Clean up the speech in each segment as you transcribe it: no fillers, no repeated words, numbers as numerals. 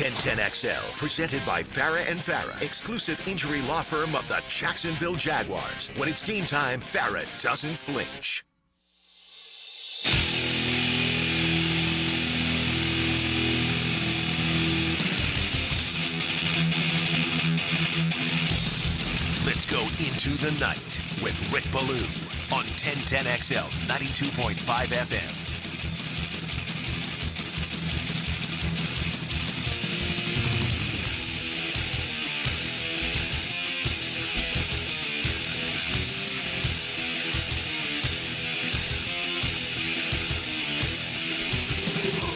1010XL, presented by Farah and Farah, exclusive injury law firm of the Jacksonville Jaguars. When it's game time, Farah doesn't flinch. Let's go into the night with Rick Ballou on 1010XL 92.5 FM.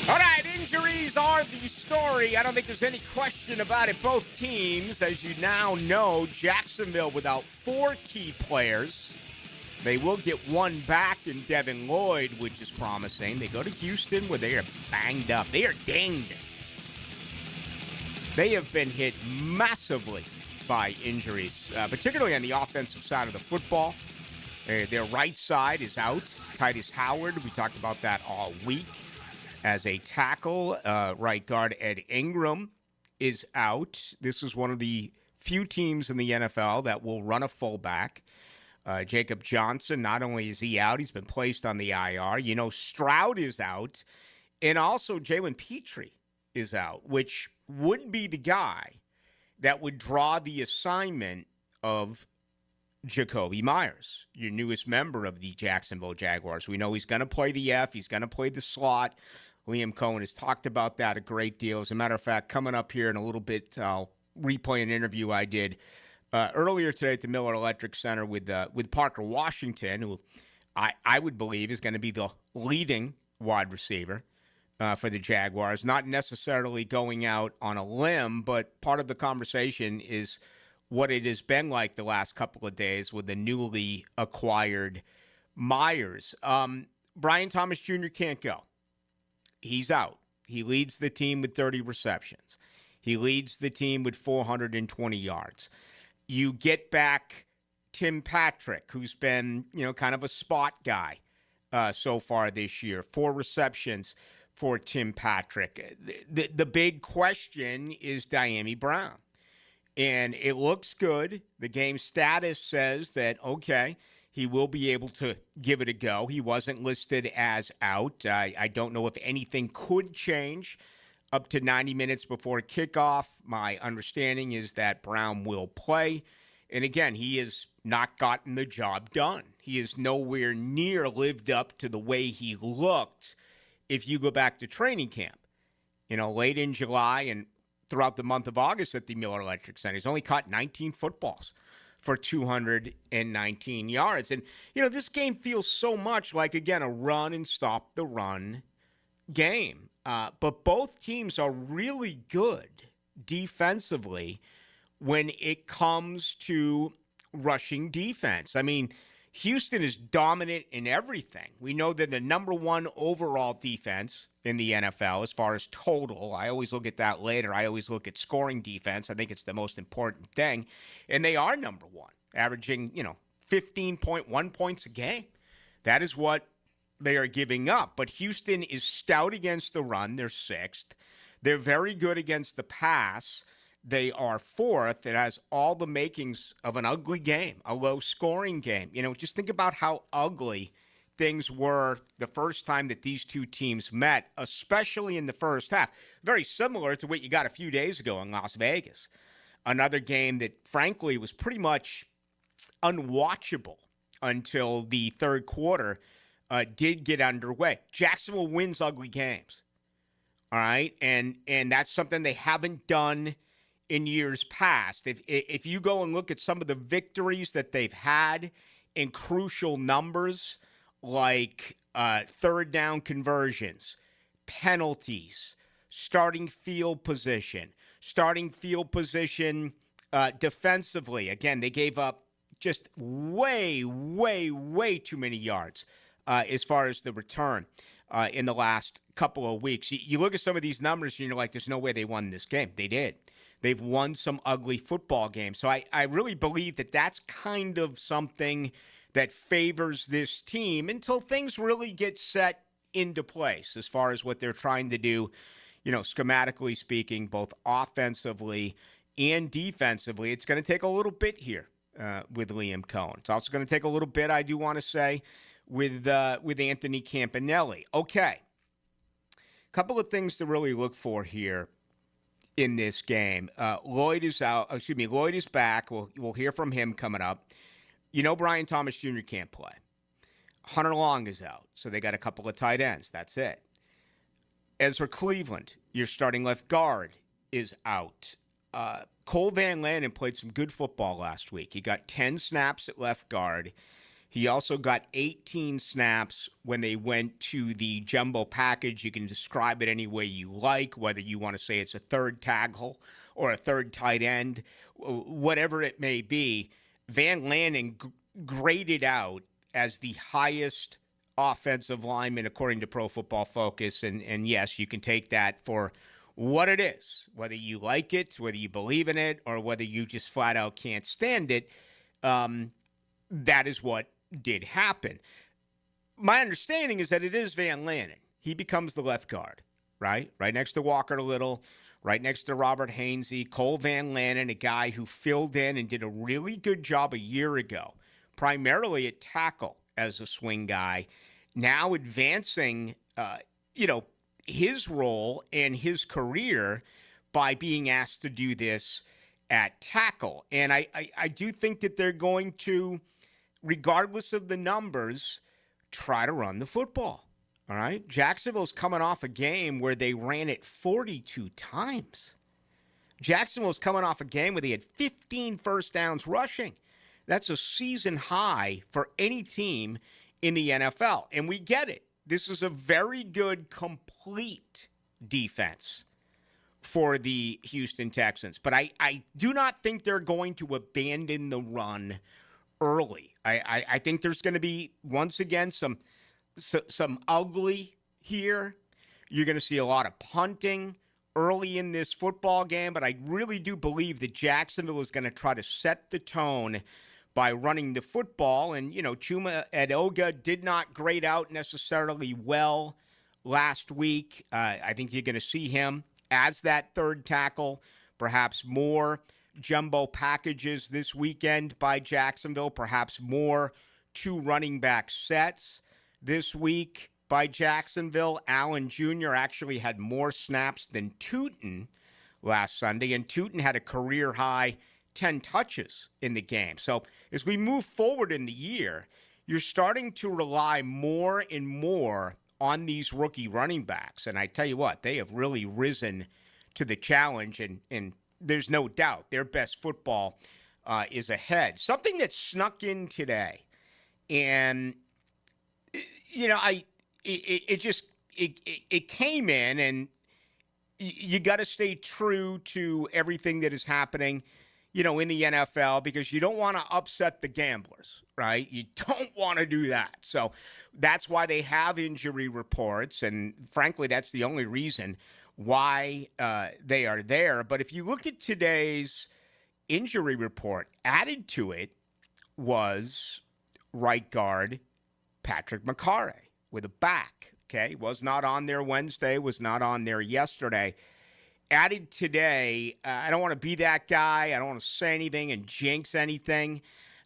All right, injuries are the story. I don't think there's any question about it. Both teams, as you now know, Jacksonville without 4 key players. They will get one back in Devin Lloyd, which is promising. They go to Houston where they are banged up. They are dinged. They have been hit massively by injuries, particularly on the offensive side of the football. Their right side is out. Titus Howard, we talked about that all week. As a tackle, right guard Ed Ingram is out. This is one of the few teams in the NFL that will run a fullback. Jacob Johnson, not only is he out, he's been placed on the IR. You know, Stroud is out. And also Jalen Petrie is out, which would be the guy that would draw the assignment of Jakobi Meyers, your newest member of the Jacksonville Jaguars. We know he's going to play the F. He's going to play the slot. Liam Cohen has talked about that a great deal. As a matter of fact, coming up here in a little bit, I'll replay an interview I did earlier today at the Miller Electric Center with Parker Washington, who I would believe is going to be the leading wide receiver for the Jaguars. Not necessarily going out on a limb, but part of the conversation is what it has been like the last couple of days with the newly acquired Myers. Brian Thomas Jr. can't go. He's out. He leads the team with 30 receptions. He leads the team with 420 yards. You get back Tim Patrick, who's been, kind of a spot guy so far this year. 4 receptions for Tim Patrick. The big question is Dyami Brown. And it looks good. The game status says that, okay, he will be able to give it a go. He wasn't listed as out. I don't know if anything could change up to 90 minutes before kickoff. My understanding is that Brown will play. And again, he has not gotten the job done. He is nowhere near lived up to the way he looked if you go back to training camp. Late in July and throughout the month of August at the Miller Electric Center. He's only caught 19 footballs for 219 yards. And, this game feels so much like, again, a run and stop the run game. But both teams are really good defensively when it comes to rushing defense. I mean, Houston is dominant in everything. We know that the number 1 overall defense in the NFL as far as total. I always look at that later. I always look at scoring defense. I think it's the most important thing. And they are number 1, averaging, 15.1 points a game. That is what they are giving up. But Houston is stout against the run. They're 6th. They're very good against the pass. They are 4th. It has all the makings of an ugly game, a low-scoring game. Just think about how ugly things were the first time that these two teams met, especially in the first half. Very similar to what you got a few days ago in Las Vegas. Another game that, frankly, was pretty much unwatchable until the third quarter did get underway. Jacksonville wins ugly games, all right? And that's something they haven't done in years past. If you go and look at some of the victories that they've had in crucial numbers, like third down conversions, penalties, starting field position defensively. Again, they gave up just way, way, way too many yards as far as the return in the last couple of weeks. You look at some of these numbers and you're like, there's no way they won this game. They did. They've won some ugly football games. So I really believe that that's kind of something that favors this team until things really get set into place as far as what they're trying to do schematically speaking, both offensively and defensively, it's going to take a little bit here with Liam Cohen. It's also going to take a little bit, I do want to say, with Anthony Campanelli. Okay. Couple of things to really look for here in this game. Lloyd is out. Lloyd is back. We'll hear from him coming up. Brian Thomas Jr. can't play. Hunter Long is out, so they got a couple of tight ends. That's it. Ezra Cleveland, your starting left guard, is out. Cole Van Lannon played some good football last week. He got 10 snaps at left guard. He also got 18 snaps when they went to the jumbo package. You can describe it any way you like, whether you want to say it's a third tackle or a third tight end, whatever it may be. Van Lannon graded out as the highest offensive lineman according to Pro Football Focus. And yes, you can take that for what it is, whether you like it, whether you believe in it, or whether you just flat out can't stand it. That is what did happen. My understanding is that it is Van Lannon. He becomes the left guard, right? Right next to Walker Little, right next to Robert Hainsey. Cole Van Lannon, a guy who filled in and did a really good job a year ago, primarily at tackle as a swing guy, now advancing, his role and his career by being asked to do this at tackle. And I do think that they're going to, regardless of the numbers, try to run the football. All right? Jacksonville's coming off a game where they ran it 42 times. Jacksonville's coming off a game where they had 15 first downs rushing. That's a season high for any team in the NFL. And we get it. This is a very good, complete defense for the Houston Texans. But I do not think they're going to abandon the run early. I think there's going to be, once again, some ugly here. You're going to see a lot of punting early in this football game. But I really do believe that Jacksonville is going to try to set the tone by running the football. And, Chuma Edoga did not grade out necessarily well last week. I think you're going to see him as that third tackle, perhaps more jumbo packages this weekend by Jacksonville, perhaps more two running back sets this week by Jacksonville. Allen Jr. actually had more snaps than Tootin last Sunday, and Tootin had a career-high 10 touches in the game. So as we move forward in the year, you're starting to rely more and more on these rookie running backs. And I tell you what, they have really risen to the challenge, and there's no doubt their best football is ahead. Something that snuck in today, and, it came in, and you got to stay true to everything that is happening in the NFL, because you don't want to upset the gamblers, right? You don't want to do that. So that's why they have injury reports. And frankly, that's the only reason why they are there. But if you look at today's injury report, added to it was right guard Patrick Mekare with a back. Okay. Was not on there Wednesday, was not on there yesterday. Added today, I don't want to be that guy. I don't want to say anything and jinx anything.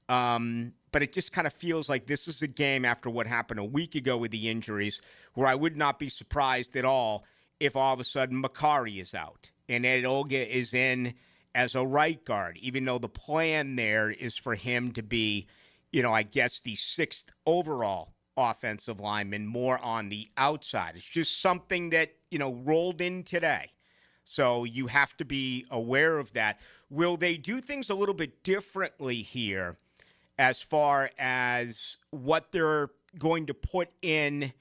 But it just kind of feels like this is a game after what happened a week ago with the injuries, where I would not be surprised at all if all of a sudden Mekare is out and Edoga is in as a right guard, even though the plan there is for him to be, I guess the 6th overall offensive lineman, more on the outside. It's just something that, rolled in today. So you have to be aware of that. Will they do things a little bit differently here as far as what they're going to put in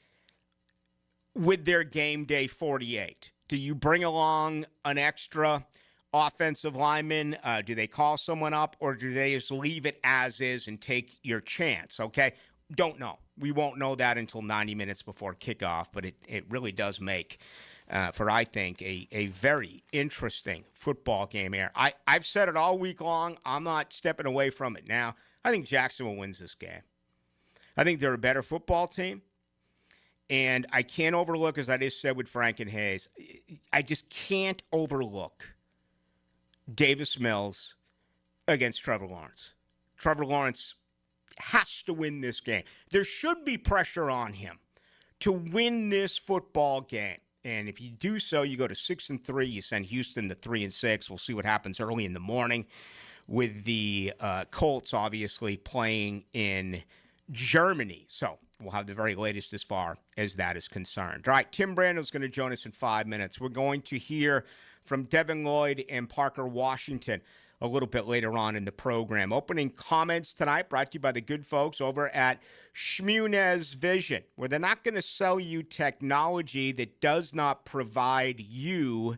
with their game day 48? Do you bring along an extra offensive lineman? Do they call someone up, or do they just leave it as is and take your chance? Okay, don't know. We won't know that until 90 minutes before kickoff, but it really does make for, I think, a very interesting football game here. I've said it all week long. I'm not stepping away from it now. I think Jacksonville wins this game. I think they're a better football team. And I can't overlook, as I just said with Frank and Hayes, I just can't overlook Davis Mills against Trevor Lawrence. Trevor Lawrence has to win this game. There should be pressure on him to win this football game. And if you do so, you go to 6-3. You send Houston to 3-6. We'll see what happens early in the morning with the Colts, obviously, playing in Germany. So we'll have the very latest as far as that is concerned. All right, Tim Brando's going to join us in 5 minutes. We're going to hear from Devin Lloyd and Parker Washington a little bit later on in the program. Opening comments tonight brought to you by the good folks over at Shmunez Vision, where they're not going to sell you technology that does not provide you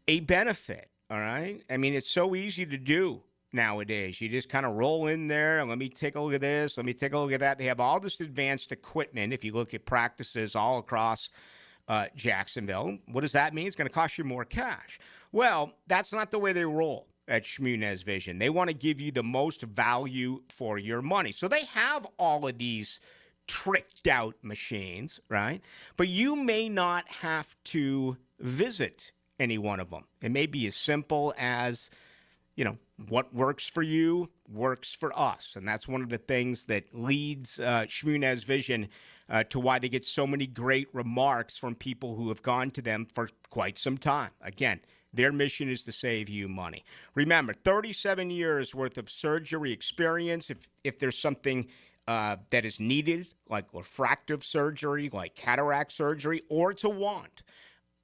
a benefit, all right? I mean, it's so easy to do nowadays. You just kind of roll in there and let me take a look at this, let me take a look at that. They have all this advanced equipment. If you look at practices all across Jacksonville, what does that mean? It's going to cost you more cash. Well, that's not the way they roll at Shmunez Vision. They want to give you the most value for your money. So they have all of these tricked out machines, right? But you may not have to visit any one of them. It may be as simple as, what works for you works for us. And that's one of the things that leads Shmunez Vision to why they get so many great remarks from people who have gone to them for quite some time. Again, their mission is to save you money. Remember, 37 years worth of surgery experience. If there's something that is needed, like refractive surgery, like cataract surgery, or it's a wand,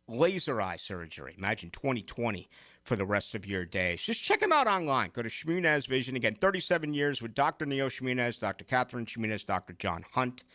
laser eye surgery. Imagine 20/20 for the rest of your days. Just check them out online. Go to Shmunez Vision. Again, 37 years with Dr. Neo Shmunez, Dr. Catherine Shmunez, Dr. John Hunt.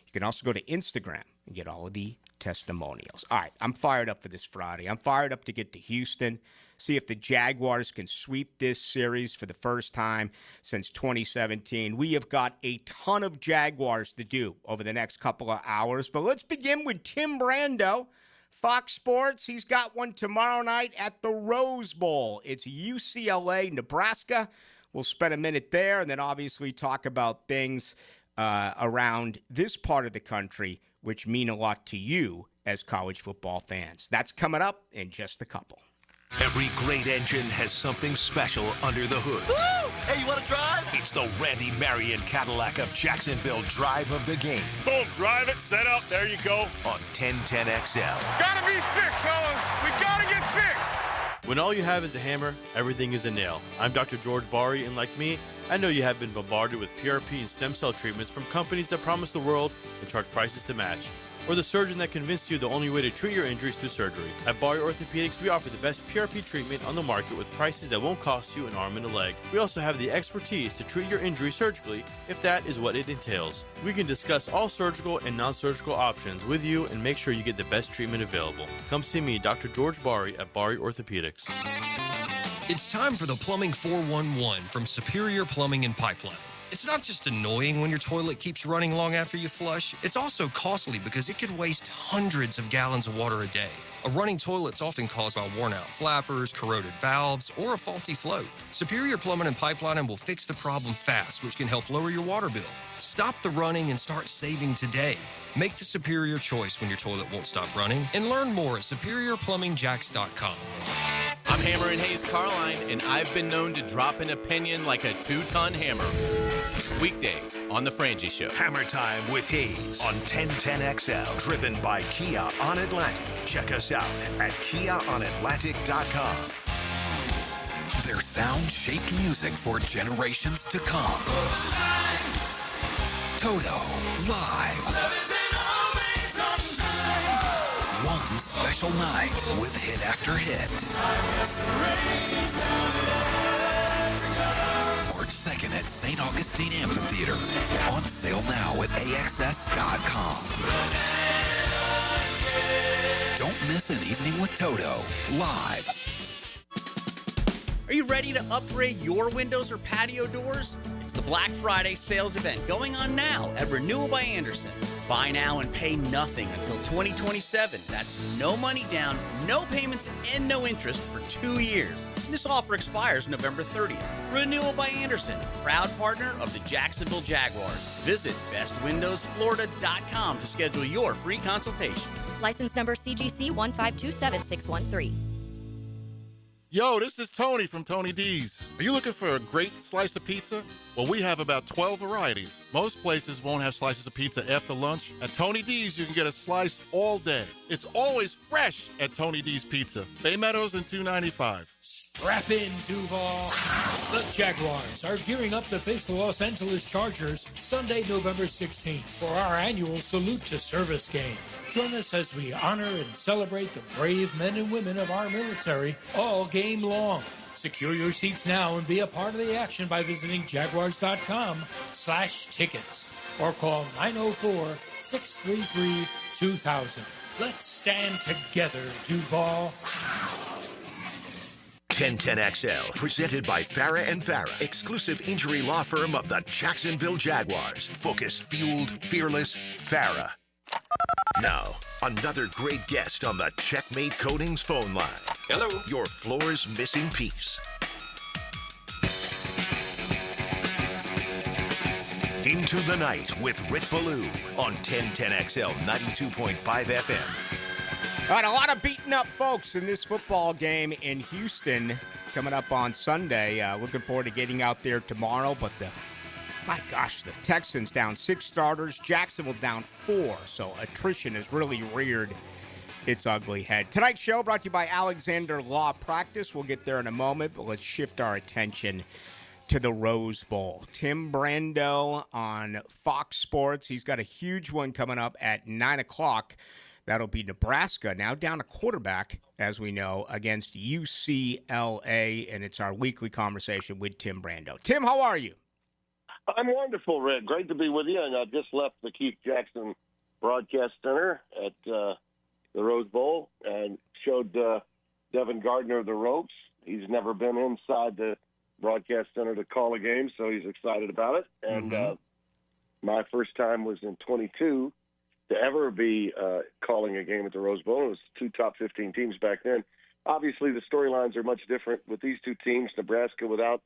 You can also go to Instagram and get all of the testimonials. All right, I'm fired up for this Friday. I'm fired up to get to Houston, see if the Jaguars can sweep this series for the first time since 2017. We have got a ton of Jaguars to do over the next couple of hours, but let's begin with Tim Brando. Fox Sports, he's got one tomorrow night at the Rose Bowl. It's UCLA, Nebraska. We'll spend a minute there and then obviously talk about things around this part of the country which mean a lot to you as college football fans. That's coming up in just a couple. Every great engine has something special under the hood. Woo! Hey, you want to drive? It's the Randy Marion Cadillac of Jacksonville drive of the game Boom, drive it, set up, there you go. on 1010XL. Gotta be 6, fellas. We gotta get 6. When all you have is a hammer, everything is a nail. I'm Dr. George Bari, and like me, I know you have been bombarded with PRP and stem cell treatments from companies that promise the world and charge prices to match. Or the surgeon that convinced you the only way to treat your injuries through surgery. At Bari Orthopedics, we offer the best PRP treatment on the market with prices that won't cost you an arm and a leg. We also have the expertise to treat your injury surgically, if that is what it entails. We can discuss all surgical and non-surgical options with you and make sure you get the best treatment available. Come see me, Dr. George Bari, at Bari Orthopedics. It's time for the Plumbing 411 from Superior Plumbing and Pipeline. It's not just annoying when your toilet keeps running long after you flush, it's also costly because it could waste hundreds of gallons of water a day. A running toilet's often caused by worn-out flappers, corroded valves, or a faulty float. Superior Plumbing and Pipelining will fix the problem fast, which can help lower your water bill. Stop the running and start saving today. Make the superior choice when your toilet won't stop running, and learn more at superiorplumbingjacks.com. I'm Hammer and Hayes Carline, and I've been known to drop an opinion like a 2-ton hammer. Weekdays on The Frangie Show. Hammer Time with Hayes on 1010XL. Driven by Kia on Atlantic. Check us out at KiaOnAtlantic.com. Their sound shaped music for generations to come. Toto, live. One special night with hit after hit. March 2nd at St. Augustine Amphitheater. On sale now at AXS.com. Don't miss an evening with Toto, live. Are you ready to upgrade your windows or patio doors? the Black Friday sales event going on now at Renewal by Anderson. Buy now and pay nothing until 2027. That's no money down, no payments, and no interest for 2 years. This offer expires November 30th. Renewal by Anderson, proud partner of the Jacksonville Jaguars. Visit bestwindowsflorida.com to schedule your free consultation. License number CGC 1527613. Yo, this is Tony from Tony D's. Are you looking for a great slice of pizza? Well, we have about 12 varieties. Most places won't have slices of pizza after lunch. At Tony D's, you can get a slice all day. It's always fresh at Tony D's Pizza. Bay Meadows and 295. Strap in, Duval. The Jaguars are gearing up to face the Los Angeles Chargers Sunday, November 16th for our annual Salute to Service game. Join us as we honor and celebrate the brave men and women of our military all game long. Secure your seats now and be a part of the action by visiting jaguars.com/tickets or call 904-633-2000. Let's stand together, Duval. 1010XL, presented by Farah and Farah, exclusive injury law firm of the Jacksonville Jaguars. Focused, fueled, fearless, Farah. Now, another great guest on the Checkmate Coatings phone line. Hello. Your floor's missing piece. Into the Night with Rick Ballou on 1010XL 92.5 FM. All right, a lot of beaten up folks in this football game in Houston coming up on Sunday. Looking forward to getting out there tomorrow. But my gosh, the Texans down 6 starters, Jacksonville down 4. So attrition has really reared its ugly head. Tonight's show brought to you by Alexander Law Practice. We'll get there in a moment, but let's shift our attention to the Rose Bowl. Tim Brando on Fox Sports. He's got a huge one coming up at 9 o'clock. That'll be Nebraska, now down a quarterback, as we know, against UCLA, and it's our weekly conversation with Tim Brando. Tim, how are you? I'm wonderful, Rick. Great to be with you. And I just left the Keith Jackson Broadcast Center at the Rose Bowl and showed Devin Gardner the ropes. He's never been inside the Broadcast Center to call a game, so he's excited about it. And my first time was in 22 to ever be calling a game at the Rose Bowl. It was 2 top 15 teams back then. Obviously, the storylines are much different with these 2 teams. Nebraska without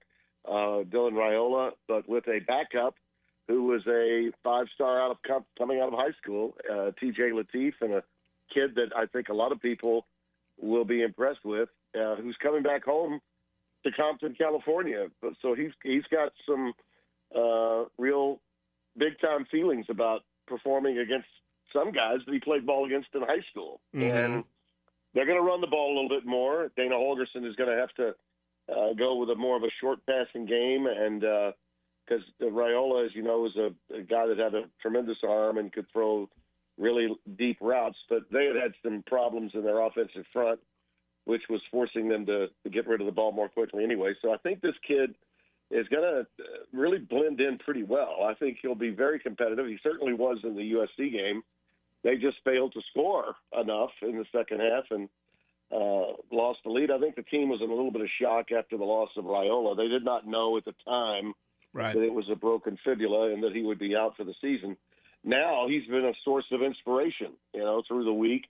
Dylan Raiola, but with a backup who was a 5-star coming out of high school, T.J. Lateef, and a kid that I think a lot of people will be impressed with, who's coming back home to Compton, California. So he's got some real big-time feelings about performing against some guys that he played ball against in high school. And they're going to run the ball a little bit more. Dana Holgorsen is going to have to go with more of a short passing game. And because Raiola, as you know, is a guy that had a tremendous arm and could throw really deep routes. But they had some problems in their offensive front, which was forcing them to get rid of the ball more quickly anyway. So I think this kid is going to really blend in pretty well. I think he'll be very competitive. He certainly was in the USC game. They just failed to score enough in the second half and lost the lead. I think the team was in a little bit of shock after the loss of Raiola. They did not know at the time that it was a broken fibula and that he would be out for the season. Now he's been a source of inspiration, through the week,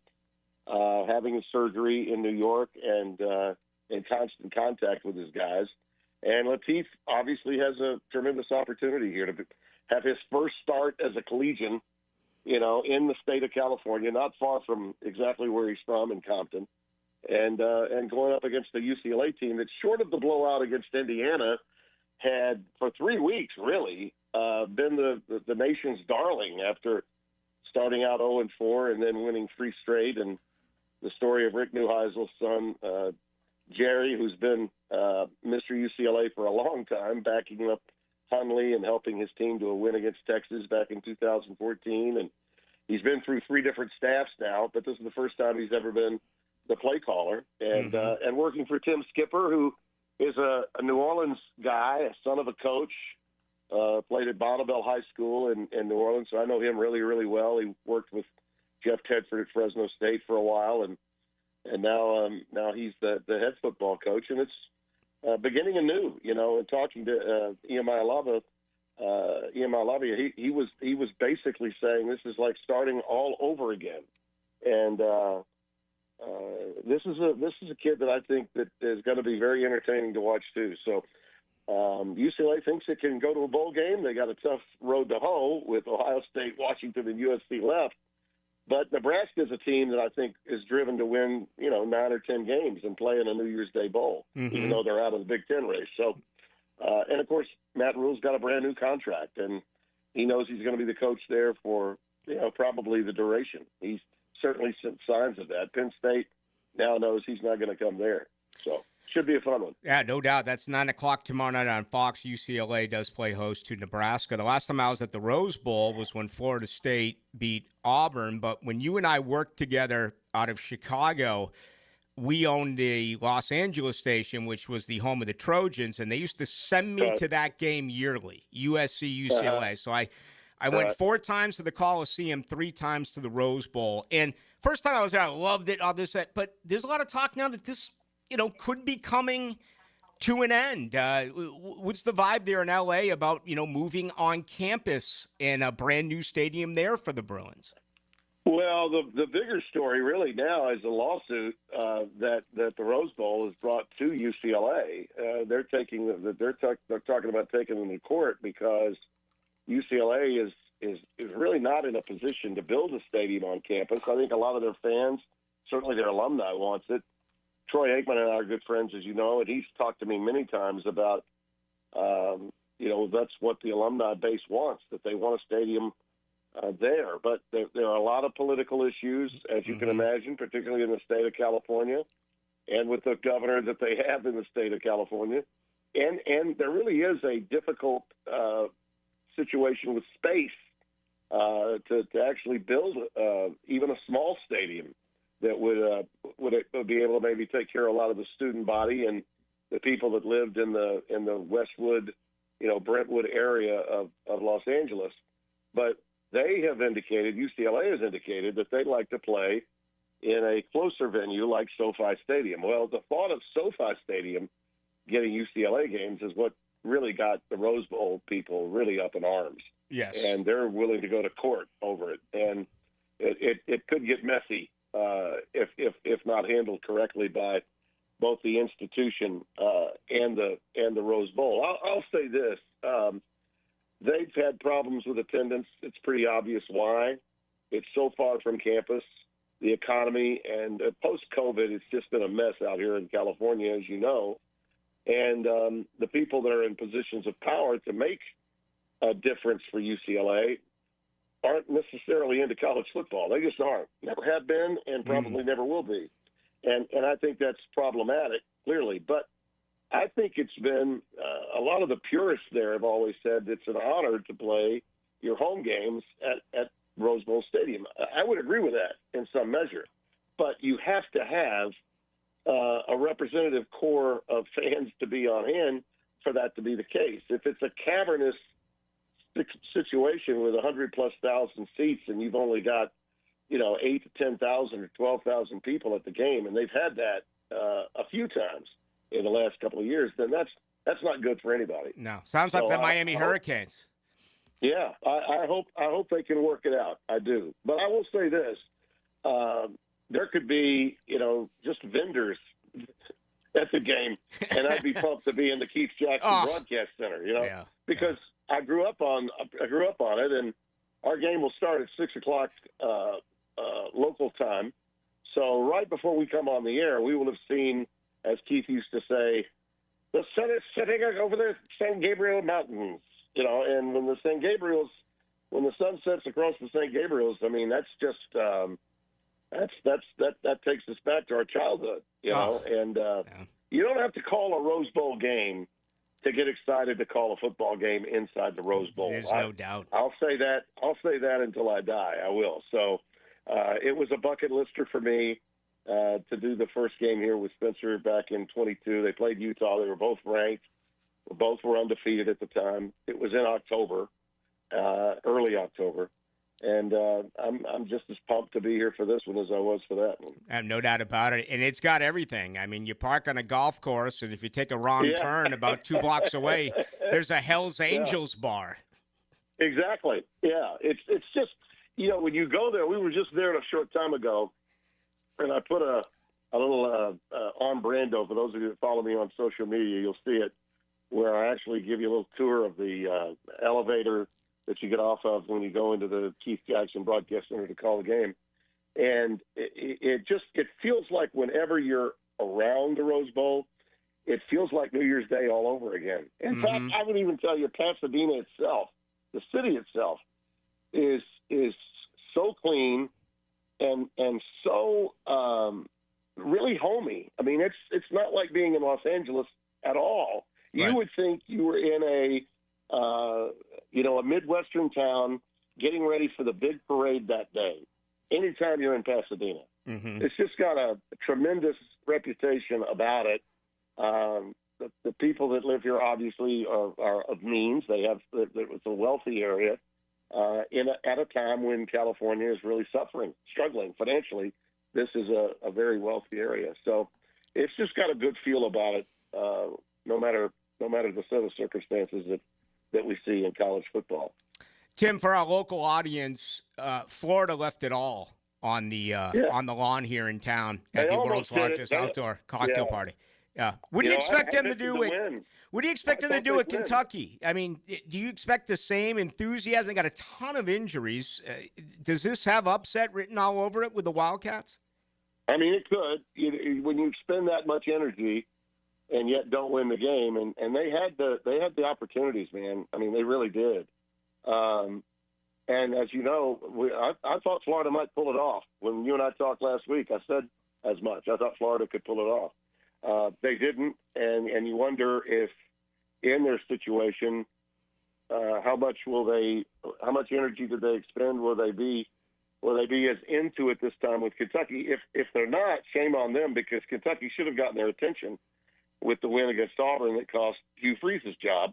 having his surgery in New York and in constant contact with his guys. And Lateef obviously has a tremendous opportunity here to have his first start as a collegian, in the state of California, not far from exactly where he's from in Compton, and going up against the UCLA team that, short of the blowout against Indiana, had for 3 weeks really been the nation's darling after starting out 0-4 and then winning 3 straight. And the story of Rick Neuheisel's son, Jerry, who's been Mr. UCLA for a long time, backing up Hunley and helping his team to a win against Texas back in 2014. And he's been through 3 different staffs now, but this is the first time he's ever been the play caller. And and working for Tim Skipper, who is a New Orleans guy, a son of a coach, played at Bonneville High School in New Orleans, so I know him really, really well. He worked with Jeff Tedford at Fresno State for a while, and now he's the head football coach, and it's beginning anew, and talking to Iamai Alava Ian Malavia, he was basically saying this is like starting all over again. And this is a kid that I think that is going to be very entertaining to watch too. So UCLA thinks it can go to a bowl game. They got a tough road to hoe with Ohio State, Washington, and USC left. But Nebraska is a team that I think is driven to win, 9 or 10 games and play in a New Year's Day bowl, even though they're out of the Big Ten race. So, and of course, Matt Rule's got a brand new contract, and he knows he's going to be the coach there for, probably the duration. He's certainly sent signs of that. Penn State now knows he's not going to come there. So, should be a fun one. Yeah, no doubt. That's 9 o'clock tomorrow night on Fox. UCLA does play host to Nebraska. The last time I was at the Rose Bowl was when Florida State beat Auburn. But when you and I worked together out of Chicago, we owned the Los Angeles station, which was the home of the Trojans, and they used to send me to that game yearly, USC, UCLA. So I went 4 times to the Coliseum, 3 times to the Rose Bowl. And first time I was there, I loved it, all this, that. But there's a lot of talk now that this could be coming to an end. What's the vibe there in L.A. about, moving on campus and a brand new stadium there for the Bruins? Well, the bigger story really now is a lawsuit that the Rose Bowl has brought to UCLA. They're talking about taking them to court because UCLA is really not in a position to build a stadium on campus. I think a lot of their fans, certainly their alumni, wants it. Troy Aikman and I are good friends, as you know, and he's talked to me many times about, that's what the alumni base wants, that they want a stadium there. But there are a lot of political issues, as you can imagine, particularly in the state of California and with the governor that they have in the state of California. And there really is a difficult situation with space to actually build even a small stadium that would be able to maybe take care of a lot of the student body and the people that lived in the Westwood, Brentwood area of Los Angeles. But they have indicated, UCLA has indicated, that they'd like to play in a closer venue like SoFi Stadium. Well, the thought of SoFi Stadium getting UCLA games is what really got the Rose Bowl people really up in arms. Yes. And they're willing to go to court over it. And it could get messy if not handled correctly by both the institution and the Rose Bowl. I'll say this: they've had problems with attendance. It's pretty obvious why. It's so far from campus. The economy and post-COVID, it's just been a mess out here in California, as you know. And the people that are in positions of power to make a difference for UCLA aren't necessarily into college football. They just aren't. Never have been and probably never will be. And I think that's problematic, clearly. But I think it's been a lot of the purists there have always said it's an honor to play your home games at Rose Bowl Stadium. I would agree with that in some measure. But you have to have a representative core of fans to be on hand for that to be the case. If it's a cavernous situation with 100,000+ seats and you've only got 8 to 10,000 or 12,000 people at the game, and they've had that a few times in the last couple of years, then that's not good for anybody. No, sounds like the Miami Hurricanes. Yeah, I hope they can work it out. I do, but I will say this: there could be just vendors at the game, and I'd be pumped to be in the Keith Jackson Broadcast Center. Because I grew up on it, and our game will start at 6:00 local time. So right before we come on the air, we will have seen, as Keith used to say, the sun is setting over the San Gabriel Mountains. And when the sun sets across the San Gabriels, I mean, that's just that takes us back to our childhood. And you don't have to call a Rose Bowl game to get excited to call a football game inside the Rose Bowl. There's no doubt. I'll say that until I die. I will. So it was a bucket lister for me to do the first game here with Spencer back in 22. They played Utah. They were both ranked. Both were undefeated at the time. It was in October, early October. And I'm just as pumped to be here for this one as I was for that one. I have no doubt about it. And it's got everything. I mean, you park on a golf course, and if you take a wrong turn about 2 blocks away, there's a Hell's Angels bar. Exactly. Yeah. It's just, when you go there, we were just there a short time ago, and I put a little on Brando. For those of you that follow me on social media, you'll see it, where I actually give you a little tour of the elevator that you get off of when you go into the Keith Jackson Broadcast Center to call the game. And it feels like whenever you're around the Rose Bowl, it feels like New Year's Day all over again. In fact, I would even tell you Pasadena itself, the city itself, is so clean and so really homey. I mean, it's not like being in Los Angeles at all. You would think you were in a Midwestern town getting ready for the big parade that day. Anytime you're in Pasadena, it's just got a tremendous reputation about it. The people that live here obviously are of means. It's a wealthy area at a time when California is really struggling financially. This is a very wealthy area, so it's just got a good feel about it. No matter the set of circumstances that we see in college football. Tim, for our local audience, Florida left it all on the lawn here in town at the world's largest outdoor cocktail party. Yeah. What do you expect them to do at Kentucky? I mean, do you expect the same enthusiasm? They got a ton of injuries. Does this have upset written all over it with the Wildcats? I mean, it could. When you expend that much energy and yet don't win the game, and they had the opportunities, man. I mean, they really did. And as you know, I thought Florida might pull it off. When you and I talked last week, I said as much. I thought Florida could pull it off. They didn't, and you wonder if, in their situation, how much energy did they expend? Will they be as into it this time with Kentucky? If they're not, shame on them, because Kentucky should have gotten their attention with the win against Auburn that cost Hugh Freeze's job.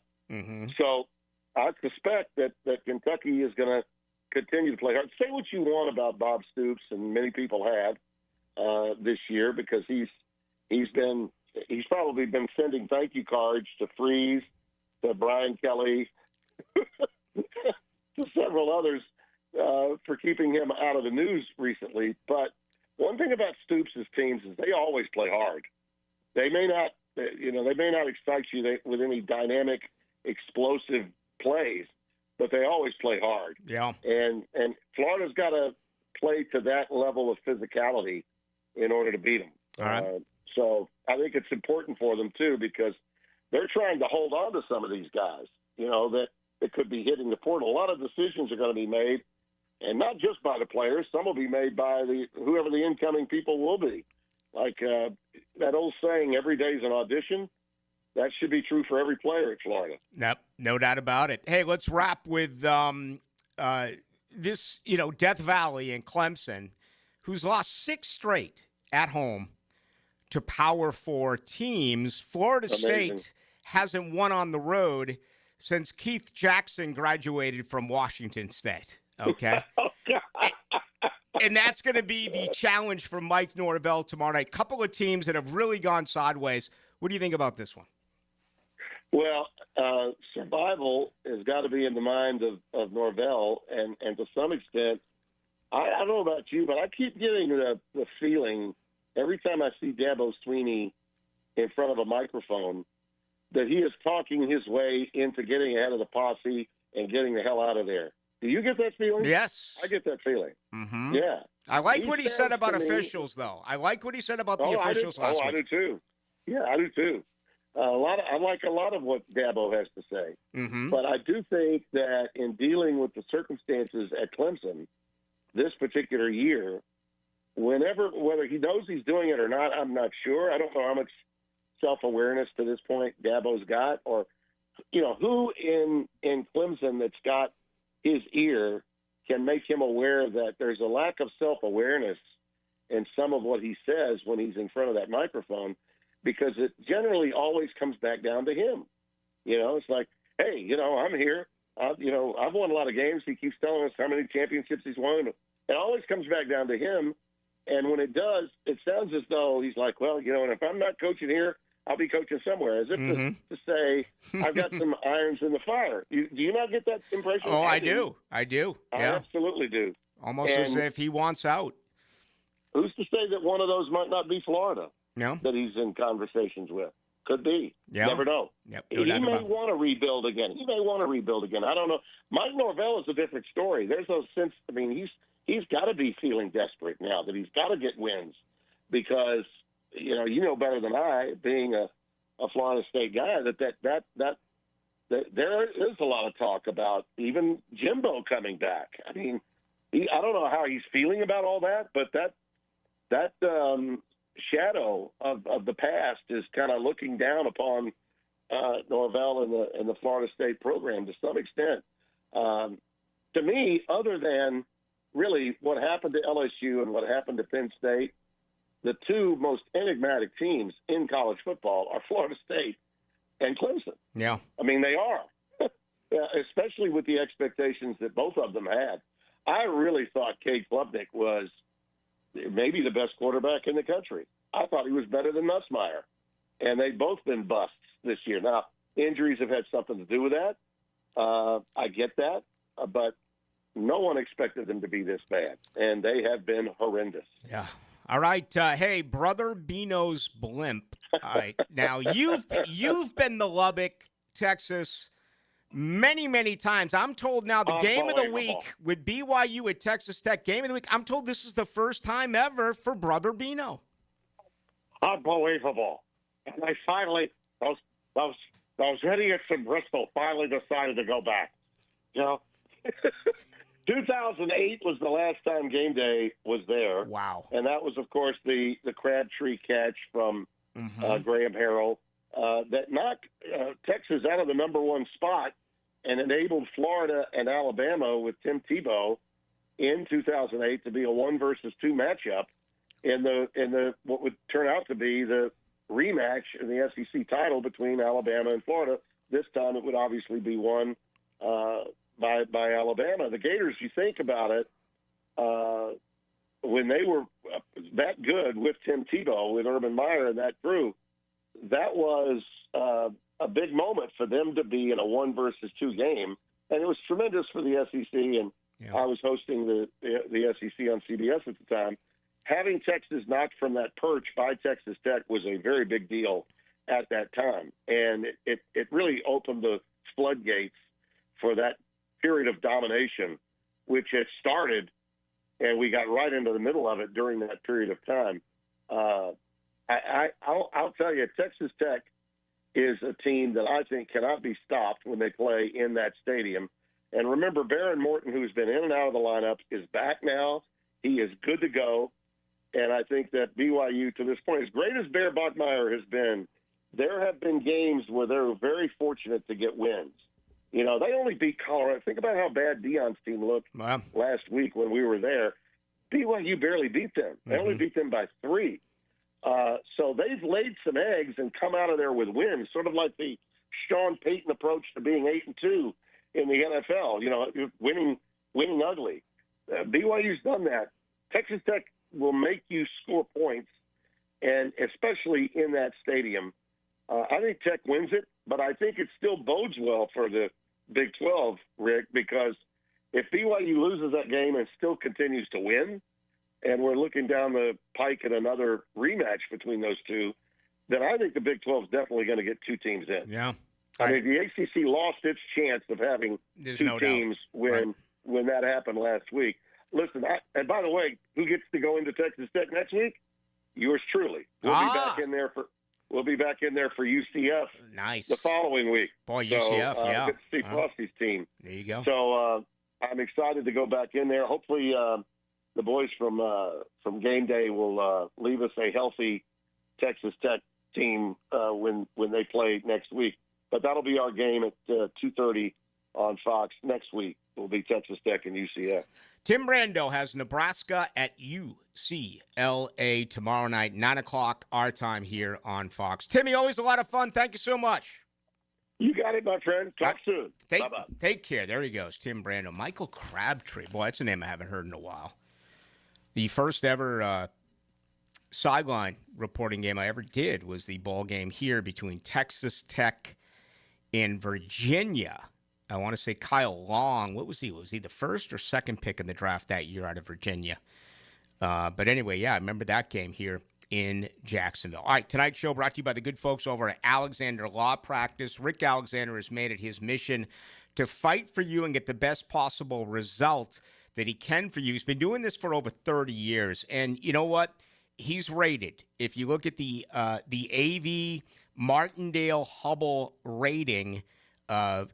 So I suspect that Kentucky is going to continue to play hard. Say what you want about Bob Stoops, and many people have this year, because he's probably been sending thank you cards to Freeze, to Brian Kelly, to several others for keeping him out of the news recently. But one thing about Stoops' teams is they always play hard. They may not excite you with any dynamic, explosive plays, but they always play hard. Yeah. And Florida's got to play to that level of physicality in order to beat them. All right. So I think it's important for them too, because they're trying to hold on to some of these guys, that could be hitting the portal. A lot of decisions are going to be made, and not just by the players. Some will be made by whoever the incoming people will be. Like that old saying, every day is an audition. That should be true for every player at Florida. Nope, no doubt about it. Hey, let's wrap with this, Death Valley and Clemson, who's lost 6 straight at home to Power 4 teams. Florida State hasn't won on the road since Keith Jackson graduated from Washington State. Okay. And that's going to be the challenge for Mike Norvell tomorrow night. Couple of teams that have really gone sideways. What do you think about this one? Well, survival has got to be in the mind of Norvell, and to some extent, I don't know about you, but I keep getting the feeling every time I see Dabo Swinney in front of a microphone that he is talking his way into getting ahead of the posse and getting the hell out of there. Do you get that feeling? Yes. I get that feeling. Mm-hmm. Yeah. I like what he said about officials, though. I like what he said about the officials last week. I do, too. Yeah, I do, too. I like a lot of what Dabo has to say. Mm-hmm. But I do think that in dealing with the circumstances at Clemson this particular year, whether he knows he's doing it or not, I'm not sure. I don't know how much self-awareness to this point Dabo's got, or, who in Clemson that's got his ear can make him aware that there's a lack of self-awareness in some of what he says when he's in front of that microphone, because it generally always comes back down to him. It's like, hey, I'm here. I've won a lot of games. He keeps telling us how many championships he's won. It always comes back down to him. And when it does, it sounds as though he's like, well, and if I'm not coaching here, I'll be coaching somewhere, as if to say I've got some irons in the fire. Do you not get that impression? Oh, I do. I absolutely do. Almost as if he wants out. Who's to say that one of those might not be Florida? No. That he's in conversations with. Could be. Yeah. Never know. Yep. He may want to rebuild again. I don't know. Mike Norvell is a different story. There's no sense. I mean, he's got to be feeling desperate now that he's got to get wins because you know better than I, being a Florida State guy, that there is a lot of talk about even Jimbo coming back. I mean, I don't know how he's feeling about all that, but that shadow of the past is kind of looking down upon Norvell and the Florida State program to some extent. To me, other than really what happened to LSU and what happened to Penn State, the two most enigmatic teams in college football are Florida State and Clemson. Yeah. I mean, they are, especially with the expectations that both of them had. I really thought Cade Klubnik was maybe the best quarterback in the country. I thought he was better than Nussmeier. And they've both been busts this year. Now, injuries have had something to do with that. I get that. But no one expected them to be this bad. And they have been horrendous. Yeah. All right. Hey, Brother Bino's blimp. All right. Now, you've been to Lubbock, Texas, many, many times. I'm told now the game of the week with BYU at Texas Tech, game of the week, I'm told this is the first time ever for Brother Bino. Unbelievable. And they finally, those idiots in Bristol finally decided to go back. 2008 was the last time game day was there. Wow. And that was, of course, the Crabtree catch from Graham Harrell that knocked Texas out of the number one spot and enabled Florida and Alabama with Tim Tebow in 2008 to be a 1 versus 2 matchup in the what would turn out to be the rematch in the SEC title between Alabama and Florida. This time it would obviously be won by Alabama. The Gators, you think about it, when they were that good with Tim Tebow, with Urban Meyer and that crew, that was a big moment for them to be in a 1 versus 2 game. And it was tremendous for the SEC. And I was hosting the SEC on CBS at the time. Having Texas knocked from that perch by Texas Tech was a very big deal at that time. And it really opened the floodgates for that period of domination, which had started, and we got right into the middle of it during that period of time. I'll tell you, Texas Tech is a team that I think cannot be stopped when they play in that stadium. And remember, Baron Morton, who's been in and out of the lineup, is back now. He is good to go. And I think that BYU, to this point, as great as Bear Bachmeier has been, there have been games where they're very fortunate to get wins. They only beat Colorado. Think about how bad Deion's team looked last week when we were there. BYU barely beat them. They only beat them by 3. So they've laid some eggs and come out of there with wins, sort of like the Sean Payton approach to being 8-2 in the NFL. Winning ugly. BYU's done that. Texas Tech will make you score points, and especially in that stadium. I think Tech wins it, but I think it still bodes well for the Big 12, Rick, because if BYU loses that game and still continues to win, and we're looking down the pike at another rematch between those two, then I think the Big 12 is definitely going to get 2 teams in. Yeah. I mean, the ACC lost its chance of having 2 teams when that happened last week. Listen, and by the way, who gets to go into Texas Tech next week? Yours truly. We'll be back in there for UCF. Nice. The following week. Boy, UCF, yeah. Get to see Frosty's team. There you go. So I'm excited to go back in there. Hopefully, the boys from Game Day will leave us a healthy Texas Tech team when they play next week. But that'll be our game at 2:30 on Fox next week. Will be Texas Tech and UCF. Tim Brando has Nebraska at UCLA tomorrow night, 9 o'clock our time here on Fox. Timmy, always a lot of fun. Thank you so much. You got it, my friend. Talk soon. Bye-bye. Take care. There he goes, Tim Brando. Michael Crabtree. Boy, that's a name I haven't heard in a while. The first ever sideline reporting game I ever did was the ball game here between Texas Tech and Virginia. I want to say Kyle Long. What was he? Was he the first or second pick in the draft that year out of Virginia? But anyway, yeah, I remember that game here in Jacksonville. All right, tonight's show brought to you by the good folks over at Alexander Law Practice. Rick Alexander has made it his mission to fight for you and get the best possible result that he can for you. He's been doing this for over 30 years. And you know what? He's rated. If you look at the AV Martindale Hubble rating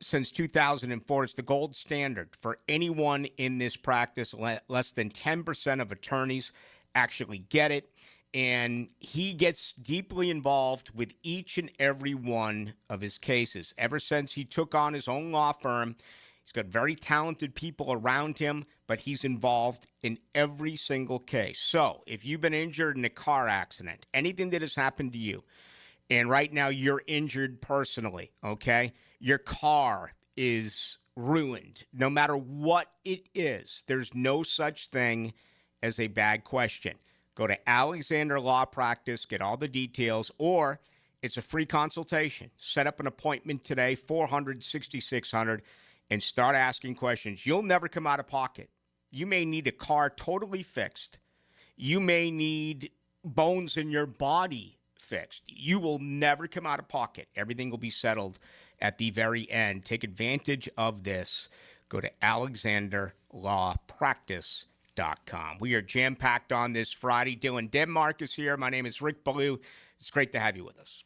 since 2004, it's the gold standard for anyone in this practice. Less than 10% of attorneys actually get it. And he gets deeply involved with each and every one of his cases. Ever since he took on his own law firm, he's got very talented people around him, but he's involved in every single case. So if you've been injured in a car accident, anything that has happened to you, and right now you're injured personally, okay? Your car is ruined. No matter what it is, there's no such thing as a bad question. Go to Alexander Law Practice, get all the details, or it's a free consultation. Set up an appointment today, 400-6600, and start asking questions. You'll never come out of pocket. You may need a car totally fixed. You may need bones in your body fixed. You will never come out of pocket. Everything will be settled at the very end. Take advantage of this. Go to AlexanderLawPractice.com. We are jam-packed on this Friday. Dylan Denmark is here. My name is Rick Ballou. It's great to have you with us.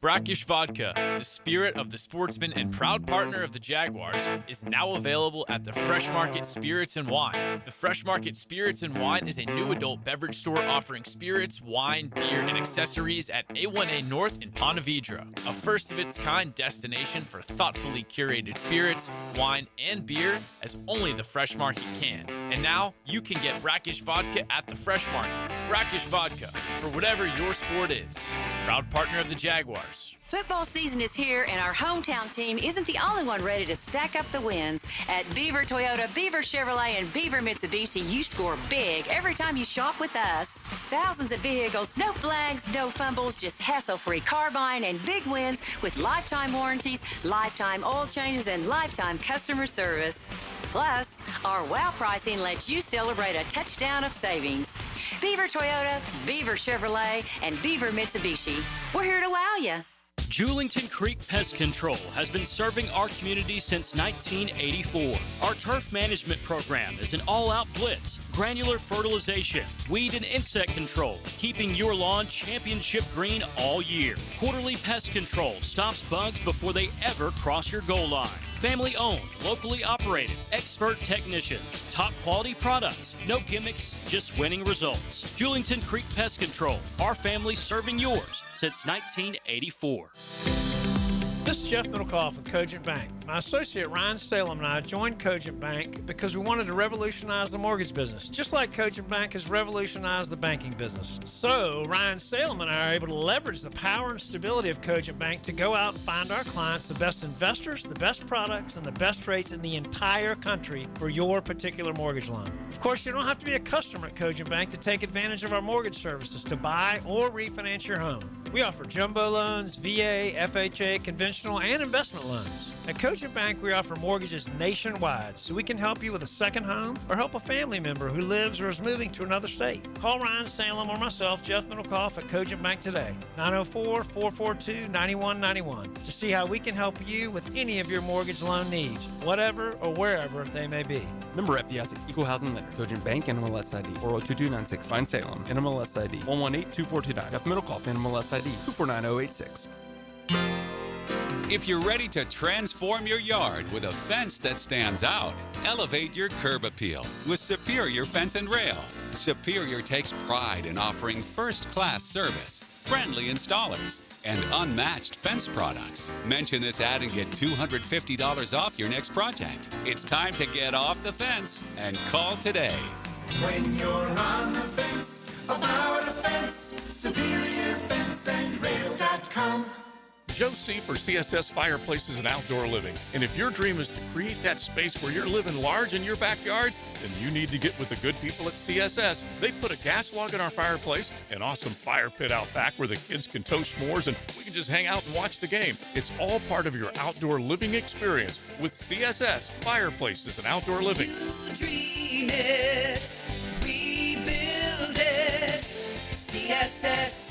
Brackish Vodka, the spirit of the sportsman and proud partner of the Jaguars, is now available at the Fresh Market Spirits and Wine. The Fresh Market Spirits and Wine is a new adult beverage store offering spirits, wine, beer, and accessories at A1A North in Ponte Vedra, a first-of-its-kind destination for thoughtfully curated spirits, wine, and beer as only the Fresh Market can. And now, you can get Brackish Vodka at the Fresh Market. Brackish Vodka, for whatever your sport is. Proud partner of the Jaguars. Football season is here, and our hometown team isn't the only one ready to stack up the wins. At Beaver Toyota, Beaver Chevrolet, and Beaver Mitsubishi, you score big every time you shop with us. Thousands of vehicles, no flags, no fumbles, just hassle-free car buying and big wins with lifetime warranties, lifetime oil changes, and lifetime customer service. Plus, our wow pricing lets you celebrate a touchdown of savings. Beaver Toyota, Beaver Chevrolet, and Beaver Mitsubishi. We're here to wow you. Julington Creek Pest Control has been serving our community since 1984. Our turf management program is an all-out blitz, granular fertilization, weed and insect control, keeping your lawn championship green all year. Quarterly pest control stops bugs before they ever cross your goal line. Family owned, locally operated, expert technicians, top quality products, no gimmicks, just winning results. Julington Creek Pest Control, our family serving yours since 1984. This is Jeff Middlecoff with Cogent Bank. My associate Ryan Salem and I joined Cogent Bank because we wanted to revolutionize the mortgage business, just like Cogent Bank has revolutionized the banking business. So Ryan Salem and I are able to leverage the power and stability of Cogent Bank to go out and find our clients the best investors, the best products, and the best rates in the entire country for your particular mortgage loan. Of course, you don't have to be a customer at Cogent Bank to take advantage of our mortgage services to buy or refinance your home. We offer jumbo loans, VA, FHA, conventional, and investment loans. At Cogent Bank, we offer mortgages nationwide, so we can help you with a second home or help a family member who lives or is moving to another state. Call Ryan Salem or myself, Jeff Middlecoff, at Cogent Bank today, 904-442-9191, to see how we can help you with any of your mortgage loan needs, whatever or wherever they may be. Member FDIC, Equal Housing Lender, Cogent Bank, NMLS ID 402296, Ryan Salem, NMLS ID 1182429, Jeff Middlecoff, NMLS ID 249086. If you're ready to transform your yard with a fence that stands out, elevate your curb appeal with Superior Fence and Rail. Superior takes pride in offering first-class service, friendly installers, and unmatched fence products. Mention this ad and get $250 off your next project. It's time to get off the fence and call today. When you're on the fence, about a fence, SuperiorFenceandRail.com. Joe C. for CSS Fireplaces and Outdoor Living. And if your dream is to create that space where you're living large in your backyard, then you need to get with the good people at CSS. They put a gas log in our fireplace, an awesome fire pit out back where the kids can toast s'mores, and we can just hang out and watch the game. It's all part of your outdoor living experience with CSS Fireplaces and Outdoor Living. You dream it, we build it. CSS.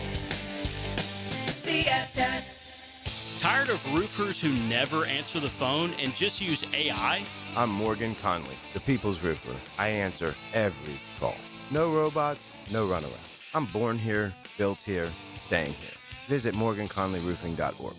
Tired of roofers who never answer the phone and just use AI? I'm Morgan Conley, the People's Roofer. I answer every call. No robots, no runaround. I'm born here, built here, staying here. Visit MorganConleyRoofing.org.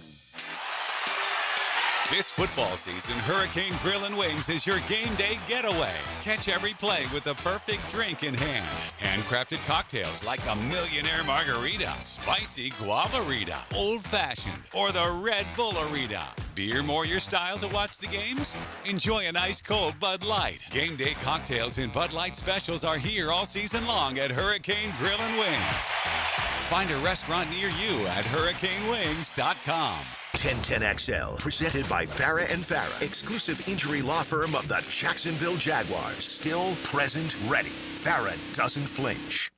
This football season, Hurricane Grill and Wings is your game day getaway. Catch every play with the perfect drink in hand. Handcrafted cocktails like the Millionaire Margarita, Spicy Guavarita, Old Fashioned, or the Red Bullerita. Beer more your style to watch the games? Enjoy an ice cold Bud Light. Game day cocktails and Bud Light specials are here all season long at Hurricane Grill and Wings. Find a restaurant near you at hurricanewings.com. 1010XL, presented by Farah and Farah, exclusive injury law firm of the Jacksonville Jaguars. Still, present, ready. Farah doesn't flinch.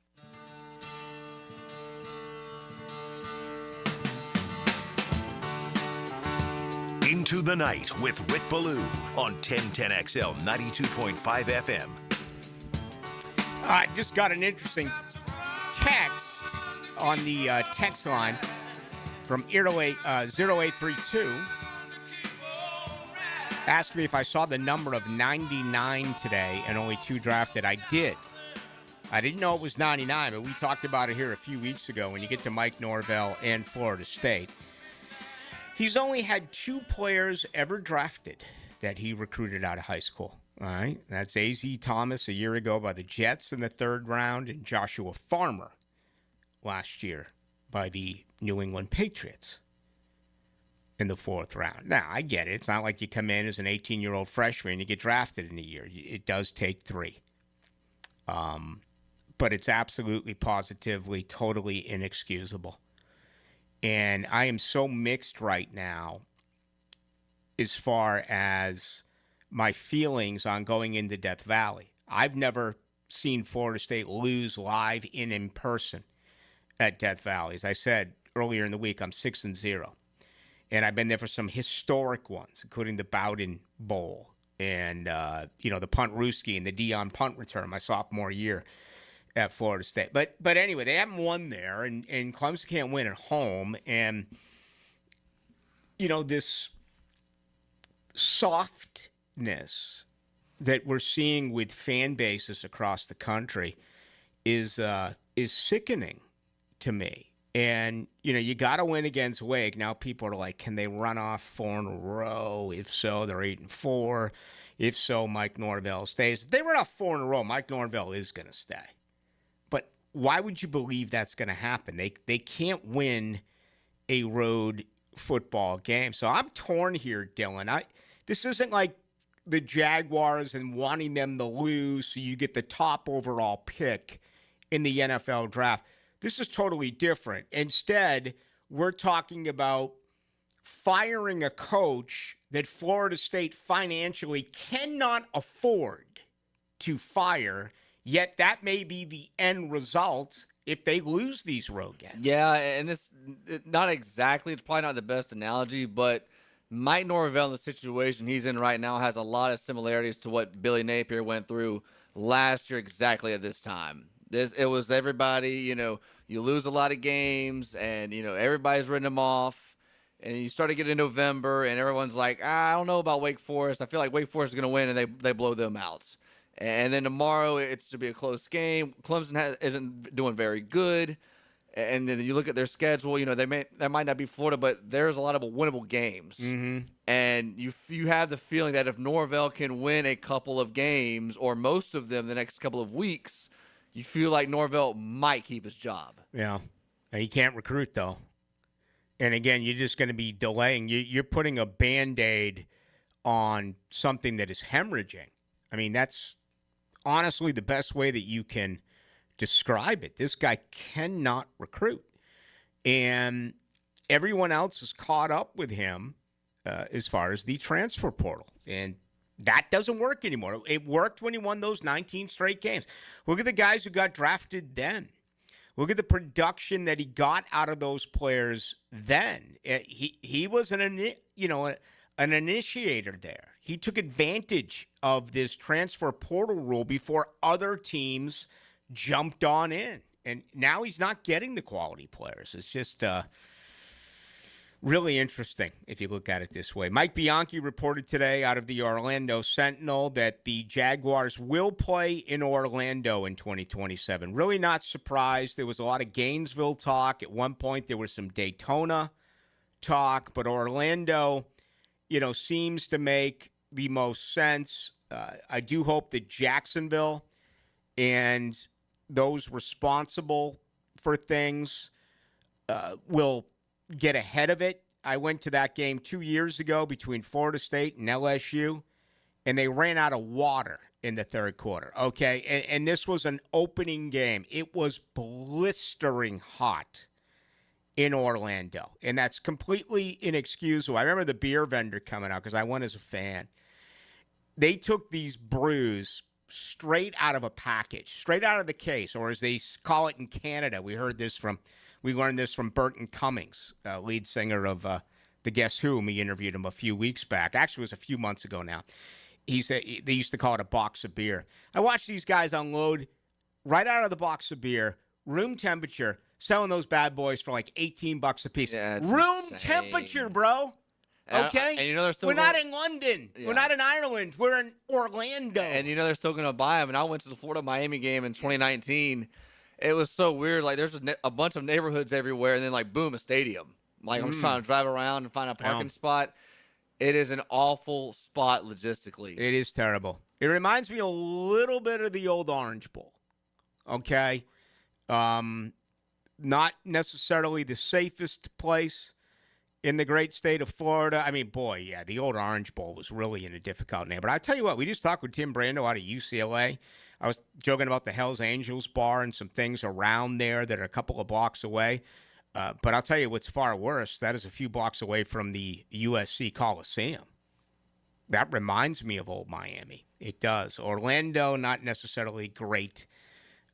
Into the Night with Rick Ballou on 1010XL 92.5 FM. I just got an interesting text on the text line from 0832. Asked me if I saw the number of 99 today and only 2 drafted. I did. I didn't know it was 99, but we talked about it here a few weeks ago when you get to Mike Norvell and Florida State. He's only had 2 players ever drafted that he recruited out of high school. All right. That's A.Z. Thomas a year ago by the Jets in the 3rd round and Joshua Farmer last year by the New England Patriots in the 4th round. Now, I get it. It's not like you come in as an 18-year-old freshman and you get drafted in a year. It does take 3. But it's absolutely, positively, totally inexcusable. And I am so mixed right now as far as my feelings on going into Death Valley. I've never seen Florida State lose live in person at Death Valley. As I said earlier in the week, I'm 6-0. And I've been there for some historic ones, including the Bowden Bowl and, the Punt Ruski and the Dion punt return my sophomore year at Florida State. But anyway, they haven't won there, and Clemson can't win at home. And, this softness that we're seeing with fan bases across the country is sickening to me. And, you got to win against Wake. Now people are like, can they run off 4 in a row? If so, they're 8-4. If so, Mike Norvell stays. If they run off 4 in a row, Mike Norvell is going to stay. But why would you believe that's going to happen? They can't win a road football game. So I'm torn here, Dylan. This isn't like the Jaguars and wanting them to lose so you get the top overall pick in the NFL draft. This is totally different. Instead, we're talking about firing a coach that Florida State financially cannot afford to fire, yet that may be the end result if they lose these road games. Yeah, and it's not exactly, it's probably not the best analogy, but Mike Norvell in the situation he's in right now has a lot of similarities to what Billy Napier went through last year exactly at this time. It was everybody, you lose a lot of games and, everybody's written them off. And you start to get in November and everyone's like, I don't know about Wake Forest. I feel like Wake Forest is going to win, and they blow them out. And then tomorrow it's to be a close game. Clemson isn't doing very good. And then you look at their schedule, that might not be Florida, but there's a lot of winnable games. Mm-hmm. And you have the feeling that if Norvell can win a couple of games or most of them the next couple of weeks, you feel like Norvell might keep his job. Yeah. He can't recruit, though. And again, you're just going to be delaying. You're putting a Band-Aid on something that is hemorrhaging. I mean, that's honestly the best way that you can describe it. This guy cannot recruit. And everyone else is caught up with him as far as the transfer portal. And That doesn't work anymore. It worked when he won those 19 straight games. Look at the guys who got drafted then. Look at the production that he got out of those players then. He was an initiator there. He took advantage of this transfer portal rule before other teams jumped on in. And now he's not getting the quality players. It's just really interesting if you look at it this way. Mike Bianchi reported today out of the Orlando Sentinel that the Jaguars will play in Orlando in 2027. Really not surprised. There was a lot of Gainesville talk. At one point, there was some Daytona talk. But Orlando, seems to make the most sense. I do hope that Jacksonville and those responsible for things will get ahead of it. I went to that game 2 years ago between Florida State and LSU, and they ran out of water in the third quarter, okay? And this was an opening game. It was blistering hot in Orlando, and that's completely inexcusable. I remember the beer vendor coming out because I went as a fan. They took these brews straight out of a package, straight out of the case, or as they call it in Canada. We learned this from Burton Cummings, lead singer of the Guess Who. We interviewed him a few weeks back. Actually, it was a few months ago now. He said they used to call it a box of beer. I watched these guys unload right out of the box of beer, room temperature, selling those bad boys for like $18 a piece. Yeah, room insane. temperature, bro. Okay? And they're still We're not in London. Yeah. We're not in Ireland. We're in Orlando. And they're still going to buy them. And I went to the Florida-Miami game in 2019. It was so weird. Like, there's a bunch of neighborhoods everywhere, and then, like, boom, a stadium. Like, I'm just trying to drive around and find a parking spot. It is an awful spot logistically. It is terrible. It reminds me a little bit of the old Orange Bowl. Okay? Not necessarily the safest place in the great state of Florida. I mean, boy, yeah, the old Orange Bowl was really in a difficult neighborhood. I tell you what, we just talked with Tim Brando out of UCLA. I was joking about the Hells Angels bar and some things around there that are a couple of blocks away. But I'll tell you what's far worse. That is a few blocks away from the USC Coliseum. That reminds me of old Miami. It does. Orlando, not necessarily great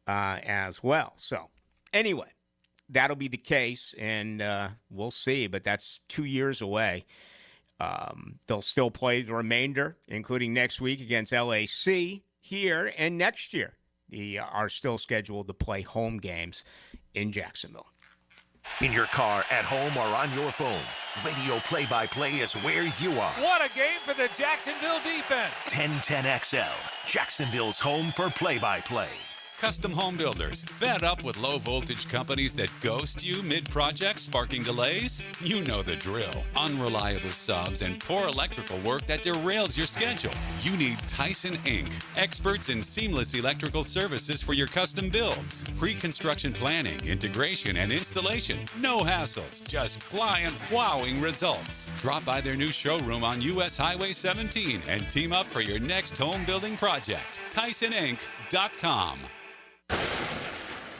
as well. So, anyway, that'll be the case, and we'll see. But that's 2 years away. They'll still play the remainder, including next week against LAC here, and next year they are still scheduled to play home games in Jacksonville. In your car, at home, or on your phone, radio play-by-play is where you are. What a game for the Jacksonville defense. 1010XL, Jacksonville's home for play-by-play. Custom home builders, fed up with low-voltage companies that ghost you mid-project, sparking delays? You know the drill. Unreliable subs and poor electrical work that derails your schedule. You need Tyson Inc., experts in seamless electrical services for your custom builds. Pre-construction planning, integration, and installation. No hassles, just flying, wowing results. Drop by their new showroom on US Highway 17 and team up for your next home building project. TysonInc.com.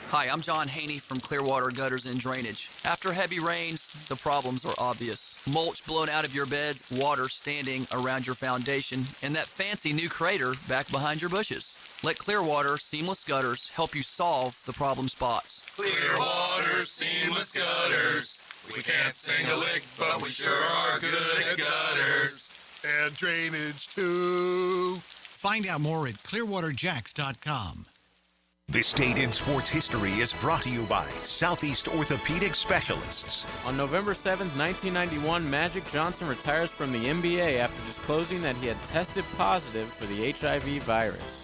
Hi, I'm John Haney from Clearwater Gutters and Drainage. After heavy rains, the problems are obvious. Mulch blown out of your beds, water standing around your foundation, and that fancy new crater back behind your bushes. Let Clearwater Seamless Gutters help you solve the problem spots. Clearwater Seamless Gutters. We can't sing a lick, but we sure are good at gutters. And drainage, too. Find out more at clearwaterjacks.com. This Date in Sports History is brought to you by Southeast Orthopedic Specialists. On November 7th, 1991, Magic Johnson retires from the NBA after disclosing that he had tested positive for the HIV virus.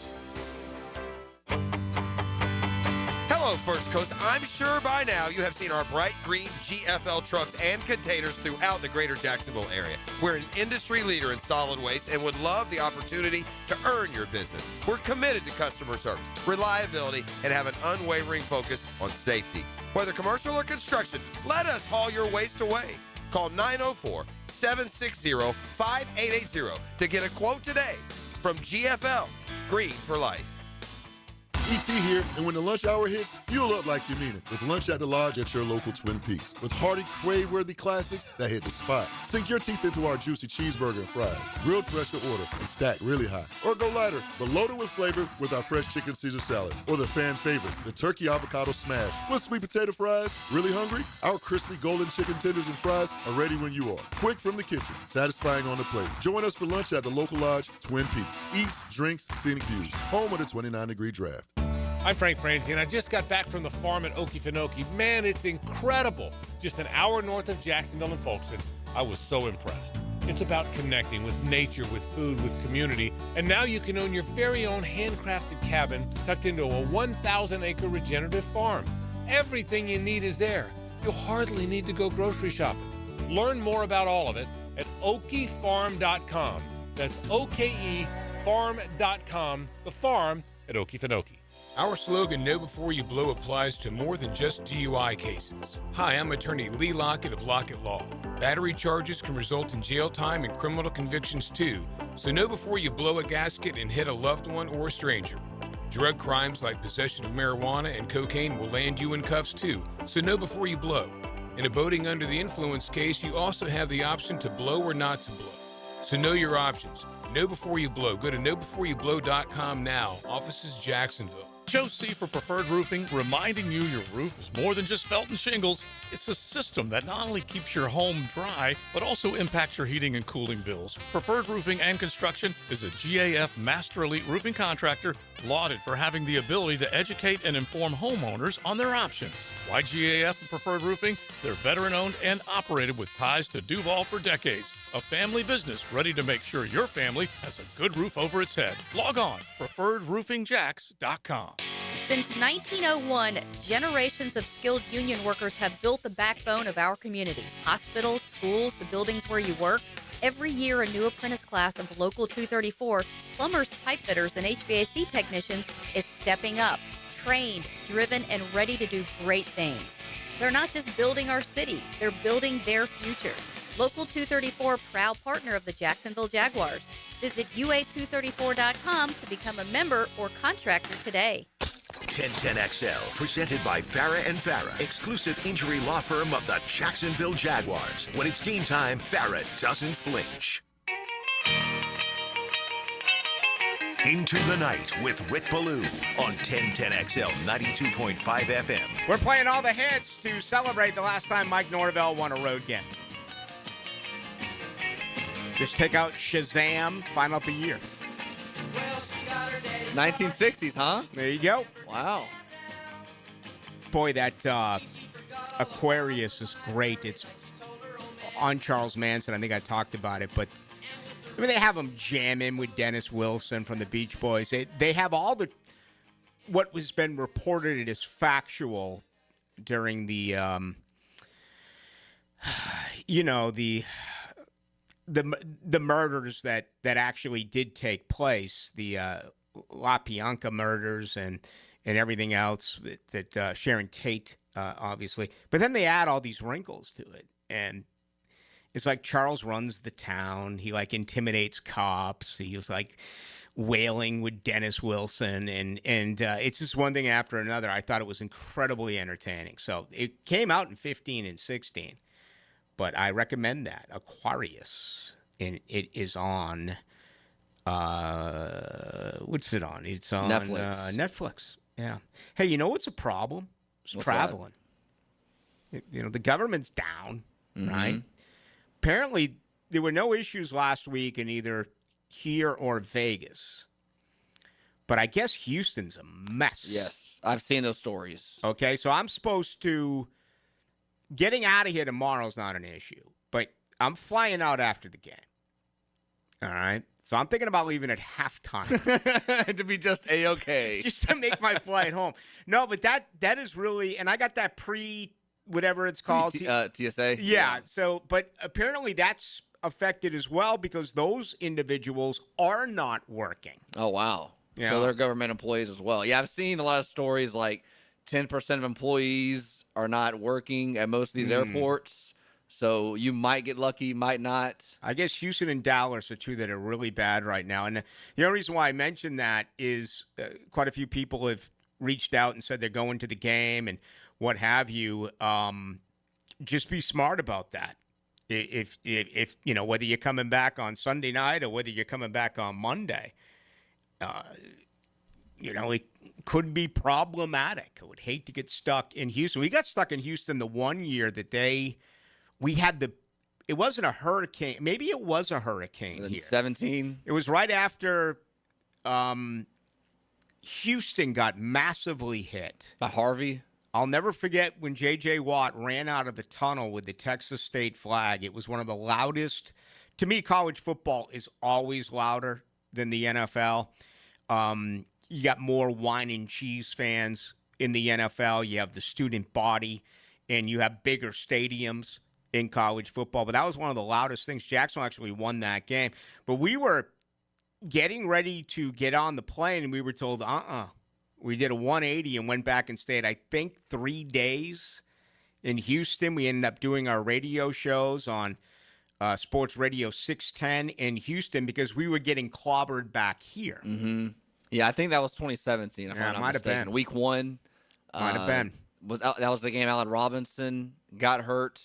Hello, First Coast. I'm sure by now you have seen our bright green GFL trucks and containers throughout the greater Jacksonville area. We're an industry leader in solid waste and would love the opportunity to earn your business. We're committed to customer service, reliability, and have an unwavering focus on safety. Whether commercial or construction, let us haul your waste away. Call 904-760-5880 to get a quote today from GFL, Green for Life. ET here, and when the lunch hour hits, fuel up like you mean it with Lunch at the Lodge at your local Twin Peaks. With hearty, crave-worthy classics that hit the spot. Sink your teeth into our juicy cheeseburger and fries, grilled fresh to order and stacked really high. Or go lighter, but loaded with flavor with our fresh chicken Caesar salad. Or the fan favorite, the turkey avocado smash with sweet potato fries. Really hungry? Our crispy golden chicken tenders and fries are ready when you are. Quick from the kitchen, satisfying on the plate. Join us for lunch at the local lodge, Twin Peaks. Eats, drinks, scenic views. Home of the 29-degree draft. I'm Frank Franzi, and I just got back from the farm at Okefenokee. Man, it's incredible. Just an hour north of Jacksonville and Folkestone. I was so impressed. It's about connecting with nature, with food, with community. And now you can own your very own handcrafted cabin tucked into a 1,000-acre regenerative farm. Everything you need is there. You'll hardly need to go grocery shopping. Learn more about all of it at okefarm.com. That's OKEfarm.com, the farm at Okefenokee. Our slogan, Know Before You Blow, applies to more than just DUI cases. Hi, I'm attorney Lee Lockett of Lockett Law. Battery charges can result in jail time and criminal convictions too, so know before you blow a gasket and hit a loved one or a stranger. Drug crimes like possession of marijuana and cocaine will land you in cuffs too, so know before you blow. In a boating under the influence case, you also have the option to blow or not to blow. So know your options. Know before you blow. Go to knowbeforeyouBlow.com now. Offices Jacksonville. Josie for Preferred Roofing, reminding you your roof is more than just felt and shingles. It's a system that not only keeps your home dry, but also impacts your heating and cooling bills. Preferred Roofing and Construction is a GAF Master Elite roofing contractor lauded for having the ability to educate and inform homeowners on their options. Why GAF and Preferred Roofing? They're veteran-owned and operated with ties to Duval for decades. A family business ready to make sure your family has a good roof over its head. Log on, preferredroofingjacks.com. Since 1901, generations of skilled union workers have built the backbone of our community. Hospitals, schools, the buildings where you work. Every year, a new apprentice class of Local 234, plumbers, pipe fitters, and HVAC technicians is stepping up, trained, driven, and ready to do great things. They're not just building our city, they're building their future. Local 234, proud partner of the Jacksonville Jaguars. Visit UA234.com to become a member or contractor today. 1010XL, presented by Farah and Farah, exclusive injury law firm of the Jacksonville Jaguars. When it's game time, Farah doesn't flinch. Into the Night with Rick Ballou on 1010XL 92.5 FM. We're playing all the hits to celebrate the last time Mike Norvell won a road game. Just take out Shazam, final up the year. 1960s, huh? There you go. Wow. Boy, that Aquarius is great. It's on Charles Manson. I think I talked about it, but I mean, they have him jamming with Dennis Wilson from the Beach Boys. They have all the what has been reported as factual during the the murders that actually did take place, the La Pianca murders and everything else that Sharon Tate, obviously. But then they add all these wrinkles to it. And it's like Charles runs the town. He, like, intimidates cops. He was, like, wailing with Dennis Wilson. And it's just one thing after another. I thought it was incredibly entertaining. So it came out in 15 and 16. But I recommend that, Aquarius. And it is on... what's it on? It's on Netflix. Netflix. Yeah. Hey, you know what's a problem? It's What's traveling. The government's down, right? Apparently, there were no issues last week in either here or Vegas. But I guess Houston's a mess. Yes, I've seen those stories. Okay, so I'm supposed to... Getting out of here tomorrow is not an issue. But I'm flying out after the game. All right? So I'm thinking about leaving at halftime. To be just A-okay. Just to make my flight home. No, but that is really, and I got that whatever it's called. TSA? Yeah. So, but apparently that's affected as well because those individuals are not working. Oh, wow. Yeah. So they're government employees as well. Yeah, I've seen a lot of stories like 10% of employees are not working at most of these airports. So you might get lucky, might not. I guess Houston and Dallas are two that are really bad right now. And the only reason why I mention that is quite a few people have reached out and said they're going to the game and what have you, just be smart about that. If you know, whether you're coming back on Sunday night or whether you're coming back on Monday, you know, it could be problematic. I would hate to get stuck in Houston. We got stuck in Houston the one year that we had it wasn't a hurricane. Maybe it was a hurricane here. 17? It was right after Houston got massively hit. By Harvey? I'll never forget when J.J. Watt ran out of the tunnel with the Texas State flag. It was one of the loudest. To me, college football is always louder than the NFL. You got more wine and cheese fans in the NFL. You have the student body, and you have bigger stadiums in college football. But that was one of the loudest things. Jacksonville actually won that game. But we were getting ready to get on the plane, and we were told, We did a 180 and went back and stayed, I think, 3 days in Houston. We ended up doing our radio shows on Sports Radio 610 in Houston because we were getting clobbered back here. Mm-hmm. Yeah, I think that was 2017, if I'm not mistaken. Week 1. Might have been. That was the game Allen Robinson got hurt,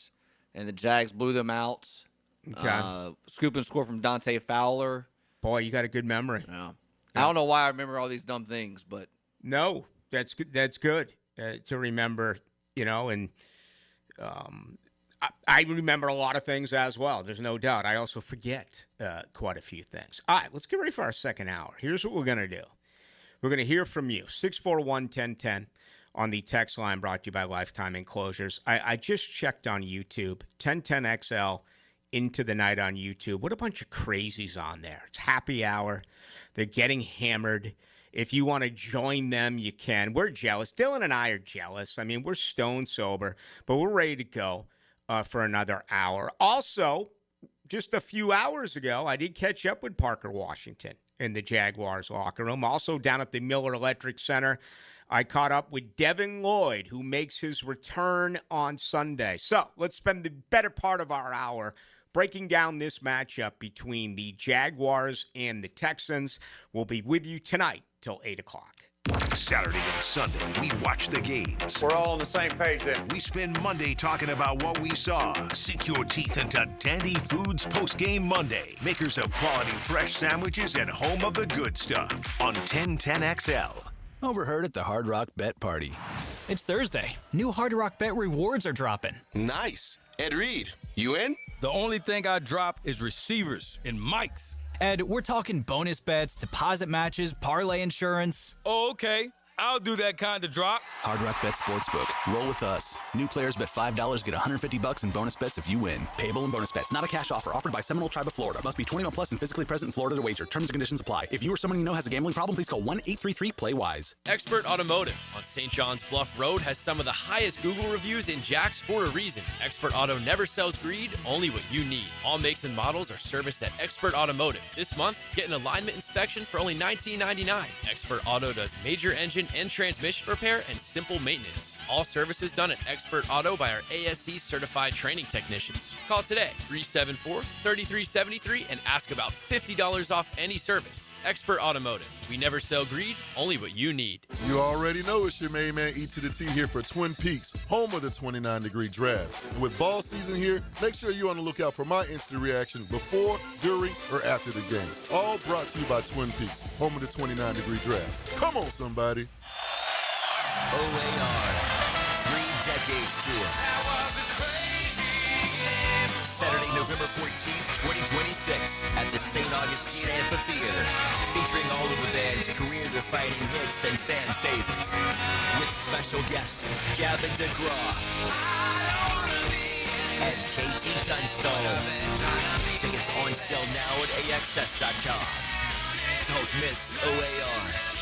and the Jags blew them out. Okay. Scoop and score from Dante Fowler. Boy, you got a good memory. Yeah. I don't know why I remember all these dumb things, but... No, that's good. That's good to remember, you know, and I remember a lot of things as well. There's no doubt. I also forget quite a few things. All right, let's get ready for our second hour. Here's what we're going to do. We're going to hear from you, 641-1010 on the text line brought to you by Lifetime Enclosures. I just checked on YouTube, 1010XL into the night on YouTube. What a bunch of crazies on there. It's happy hour. They're getting hammered. If you want to join them, you can. We're jealous. Dylan and I are jealous. I mean, we're stone sober, but we're ready to go for another hour. Also, just a few hours ago, I did catch up with Parker Washington in the Jaguars locker room. Also down at the Miller Electric Center, I caught up with Devin Lloyd, who makes his return on Sunday. So let's spend the better part of our hour breaking down this matchup between the Jaguars and the Texans. We'll be with you tonight till 8 o'clock. Saturday and Sunday, we watch the games. We're all on the same page then. We spend Monday talking about what we saw. Sink your teeth into Dandy Foods Post-Game Monday. Makers of quality fresh sandwiches and home of the good stuff on 1010XL. Overheard at the Hard Rock Bet Party. It's Thursday. New Hard Rock Bet rewards are dropping. Nice. Ed Reed, you in? The only thing I drop is receivers and mics. Ed, we're talking bonus bets, deposit matches, parlay insurance. Oh, okay. I'll do that kind of drop. Hard Rock Bet Sportsbook. Roll with us. New players bet $5, get $150 in bonus bets if you win. Payable in bonus bets. Not a cash offer. Offered by Seminole Tribe of Florida. Must be 21 plus and physically present in Florida to wager. Terms and conditions apply. If you or someone you know has a gambling problem, please call 1-833-PLAY-WISE. Expert Automotive on St. John's Bluff Road has some of the highest Google reviews in Jax for a reason. Expert Auto never sells greed, only what you need. All makes and models are serviced at Expert Automotive. This month, get an alignment inspection for only $19.99. Expert Auto does major engine and transmission repair and simple maintenance. All services done at Expert Auto by our ASC certified training technicians. Call today, 374-3373, and ask about $50 off any service. Expert Automotive. We never sell greed, only what you need. You already know it's your main man E to the T here for Twin Peaks, home of the 29-degree draft. And with ball season here, make sure you're on the lookout for my instant reaction before, during, or after the game. All brought to you by Twin Peaks, home of the 29-degree drafts. Come on, somebody. OAR, 3 decades tour. Saturday, November 14th, 2026, at the St. Augustine Amphitheater, featuring all of the band's career-defining hits and fan favorites, with special guests Gavin DeGraw and KT Dunstall. Tickets on sale now at AXS.com. Don't miss OAR.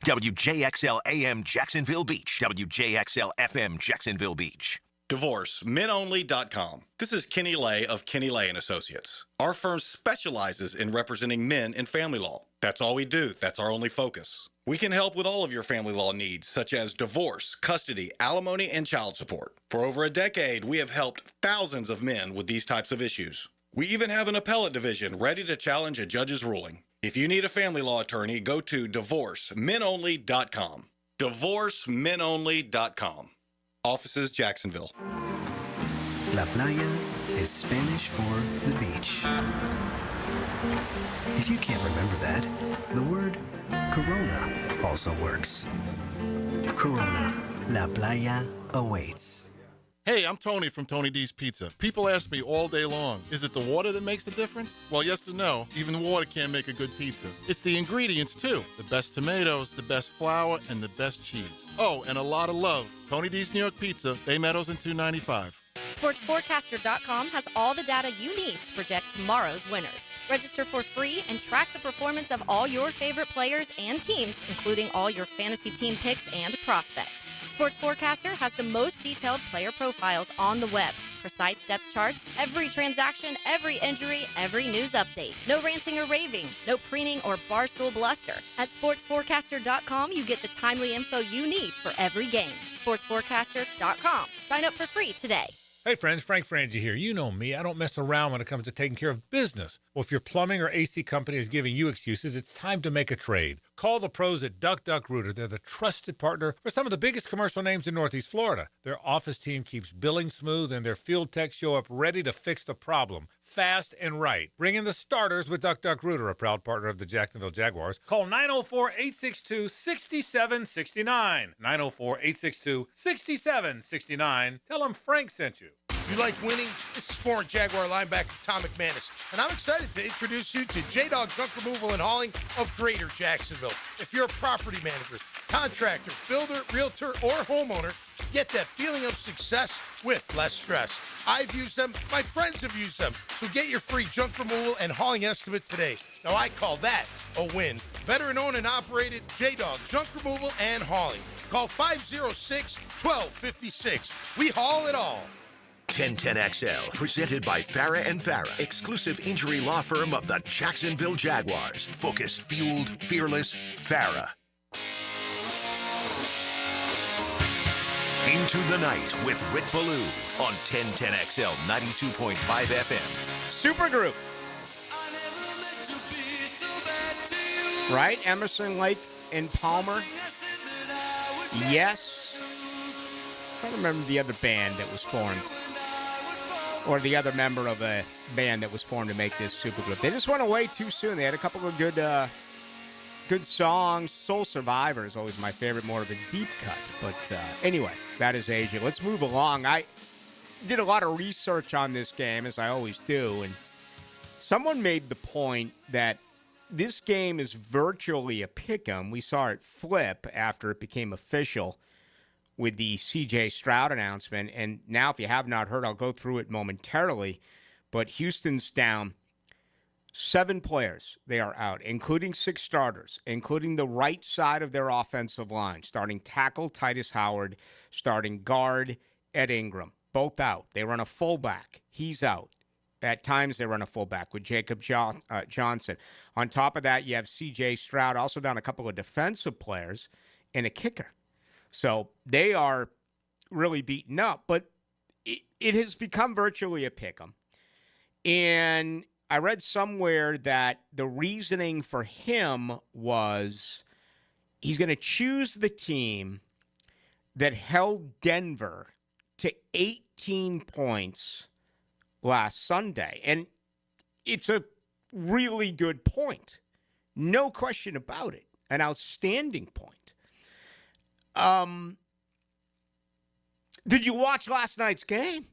WJXL AM Jacksonville Beach. WJXL FM Jacksonville Beach. DivorceMenOnly.com. This is Kenny Lay of Kenny Lay & Associates. Our firm specializes in representing men in family law. That's all we do. That's our only focus. We can help with all of your family law needs, such as divorce, custody, alimony, and child support. For over a decade, we have helped thousands of men with these types of issues. We even have an appellate division ready to challenge a judge's ruling. If you need a family law attorney, go to divorcemenonly.com. Divorcemenonly.com. Offices, Jacksonville. La playa is Spanish for the beach. If you can't remember that, the word Corona also works. Corona, La Playa awaits. Hey, I'm Tony from Tony D's Pizza. People ask me all day long, is it the water that makes the difference? Well, yes and no. Even water can't make a good pizza. It's the ingredients, too. The best tomatoes, the best flour, and the best cheese. Oh, and a lot of love. Tony D's New York Pizza, Bay Meadows and 295. SportsForecaster.com has all the data you need to project tomorrow's winners. Register for free and track the performance of all your favorite players and teams, including all your fantasy team picks and prospects. Sports Forecaster has the most detailed player profiles on the web, precise depth charts, every transaction, every injury, every news update. No ranting or raving, no preening or barstool bluster. At SportsForecaster.com, you get the timely info you need for every game. SportsForecaster.com. Sign up for free today. Hey friends, Frank Frangie here. You know me. I don't mess around when it comes to taking care of business. Well, if your plumbing or AC company is giving you excuses, it's time to make a trade. Call the pros at Duck Duck Rooter. They're the trusted partner for some of the biggest commercial names in Northeast Florida. Their office team keeps billing smooth, and their field techs show up ready to fix the problem, fast and right. Bring in the starters with Duck Duck Rooter, a proud partner of the Jacksonville Jaguars. Call 904-862-6769. 904-862-6769. Tell them Frank sent you. You like winning? This is former Jaguar linebacker Tom McManus, and I'm excited to introduce you to J-Dog Junk Removal and Hauling of Greater Jacksonville. If you're a property manager, contractor, builder, realtor, or homeowner, get that feeling of success with less stress. I've used them. My friends have used them. So get your free junk removal and hauling estimate today. Now, I call that a win. Veteran-owned and operated J-Dog Junk Removal and Hauling. Call 506-1256. We haul it all. 1010XL, presented by Farah and Farah, exclusive injury law firm of the Jacksonville Jaguars. Focused, fueled, fearless, Farah. Into the Night with Rick Ballou on 1010XL 92.5 FM. Supergroup. Right? Emerson, Lake, and Palmer. Yes. I can't remember the other band that was formed. Or the other member of a band that was formed to make this supergroup. They just went away too soon. They had a couple of good songs. Soul Survivor is always my favorite, more of a deep cut. But anyway, that is Asia. Let's move along. I did a lot of research on this game, as I always do, and someone made the point that this game is virtually a pick-em. We saw it flip after it became official with the C.J. Stroud announcement. And now, if you have not heard, I'll go through it momentarily. But Houston's down 7 players. They are out, including 6 starters, including the right side of their offensive line, starting tackle Titus Howard, starting guard Ed Ingram. Both out. They run a fullback. He's out. At times, they run a fullback with Jacob Johnson. On top of that, you have C.J. Stroud, also down a couple of defensive players, and a kicker. So they are really beaten up, but it has become virtually a pick-em. And I read somewhere that the reasoning for him was he's going to choose the team that held Denver to 18 points last Sunday. And it's a really good point. No question about it. An outstanding point. Did you watch last night's game?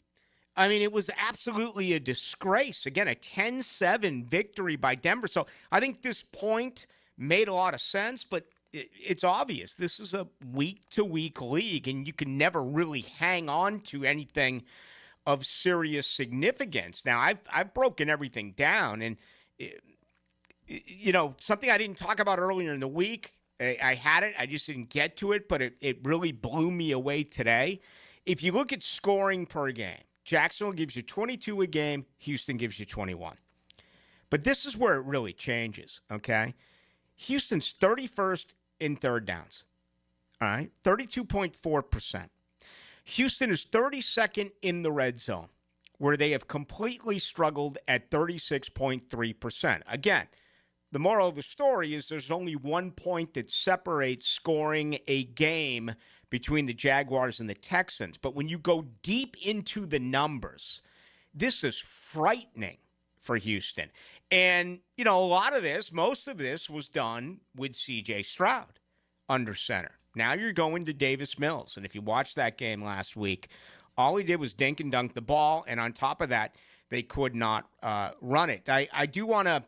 I mean, it was absolutely a disgrace. Again, a 10-7 victory by Denver. So I think this point made a lot of sense, but it's obvious. This is a week-to-week league, and you can never really hang on to anything of serious significance. Now, I've broken everything down, and, you know, something I didn't talk about earlier in the week, I had it. I just didn't get to it, but it really blew me away today. If you look at scoring per game, Jacksonville gives you 22 a game. Houston gives you 21. But this is where it really changes, okay? Houston's 31st in third downs, all right? 32.4%. Houston is 32nd in the red zone, where they have completely struggled at 36.3%. Again, the moral of the story is there's only 1 point that separates scoring a game between the Jaguars and the Texans. But when you go deep into the numbers, this is frightening for Houston. And, a lot of this, most of this was done with C.J. Stroud under center. Now you're going to Davis Mills. And if you watched that game last week, all he did was dink and dunk the ball. And on top of that, they could not run it. I do want to,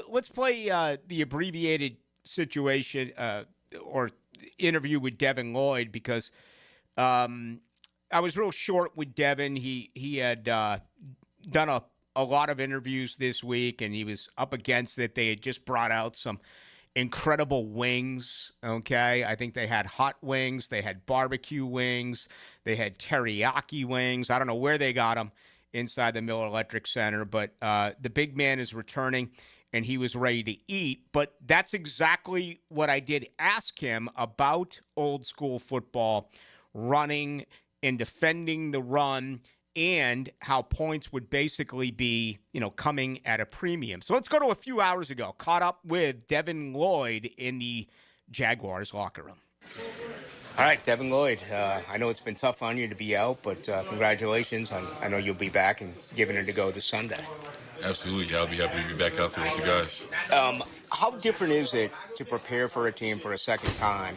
let's play the abbreviated situation or interview with Devin Lloyd, because I was real short with Devin. He had done a lot of interviews this week, and he was up against it. They had just brought out some incredible wings, okay? I think they had hot wings. They had barbecue wings. They had teriyaki wings. I don't know where they got them inside the Miller Electric Center, but the big man is returning, and he was ready to eat. But that's exactly what I did ask him about old school football, running and defending the run, and how points would basically be, coming at a premium. So let's go to a few hours ago. Caught up with Devin Lloyd in the Jaguars locker room. All right, Devin Lloyd, I know it's been tough on you to be out, but congratulations. I know you'll be back and giving it a go this Sunday. Absolutely. I'll be happy to be back out there with you guys. How different is it to prepare for a team for a second time,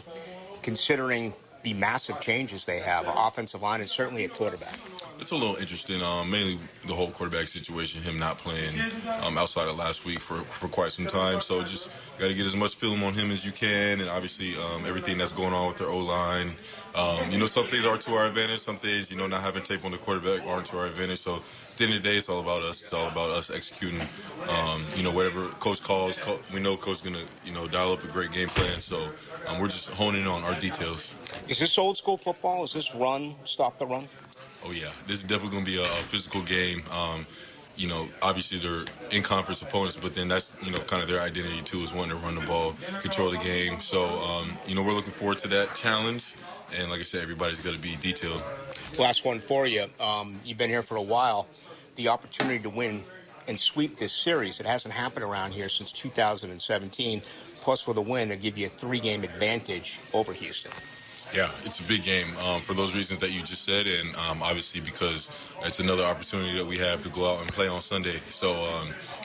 considering the massive changes they have, offensive line and certainly at quarterback? It's a little interesting, mainly the whole quarterback situation, him not playing outside of last week for quite some time. So just got to get as much film on him as you can, and obviously everything that's going on with their O-line. Some things are to our advantage. Some things, not having tape on the quarterback aren't to our advantage. So at the end of the day, it's all about us. It's all about us executing, whatever coach calls. We know coach is going to, dial up a great game plan. So we're just honing on our details. Is this old school football? Is this run, stop the run? Oh, yeah. This is definitely going to be a physical game. Obviously they're in-conference opponents, but then that's, kind of their identity, too, is wanting to run the ball, control the game. So, we're looking forward to that challenge. And like I said, everybody's got to be detailed. Last one for you. You've been here for a while. The opportunity to win and sweep this series, it hasn't happened around here since 2017. Plus, with a win, it'll give you a 3-game advantage over Houston. Yeah, it's a big game for those reasons that you just said, and obviously because it's another opportunity that we have to go out and play on Sunday. So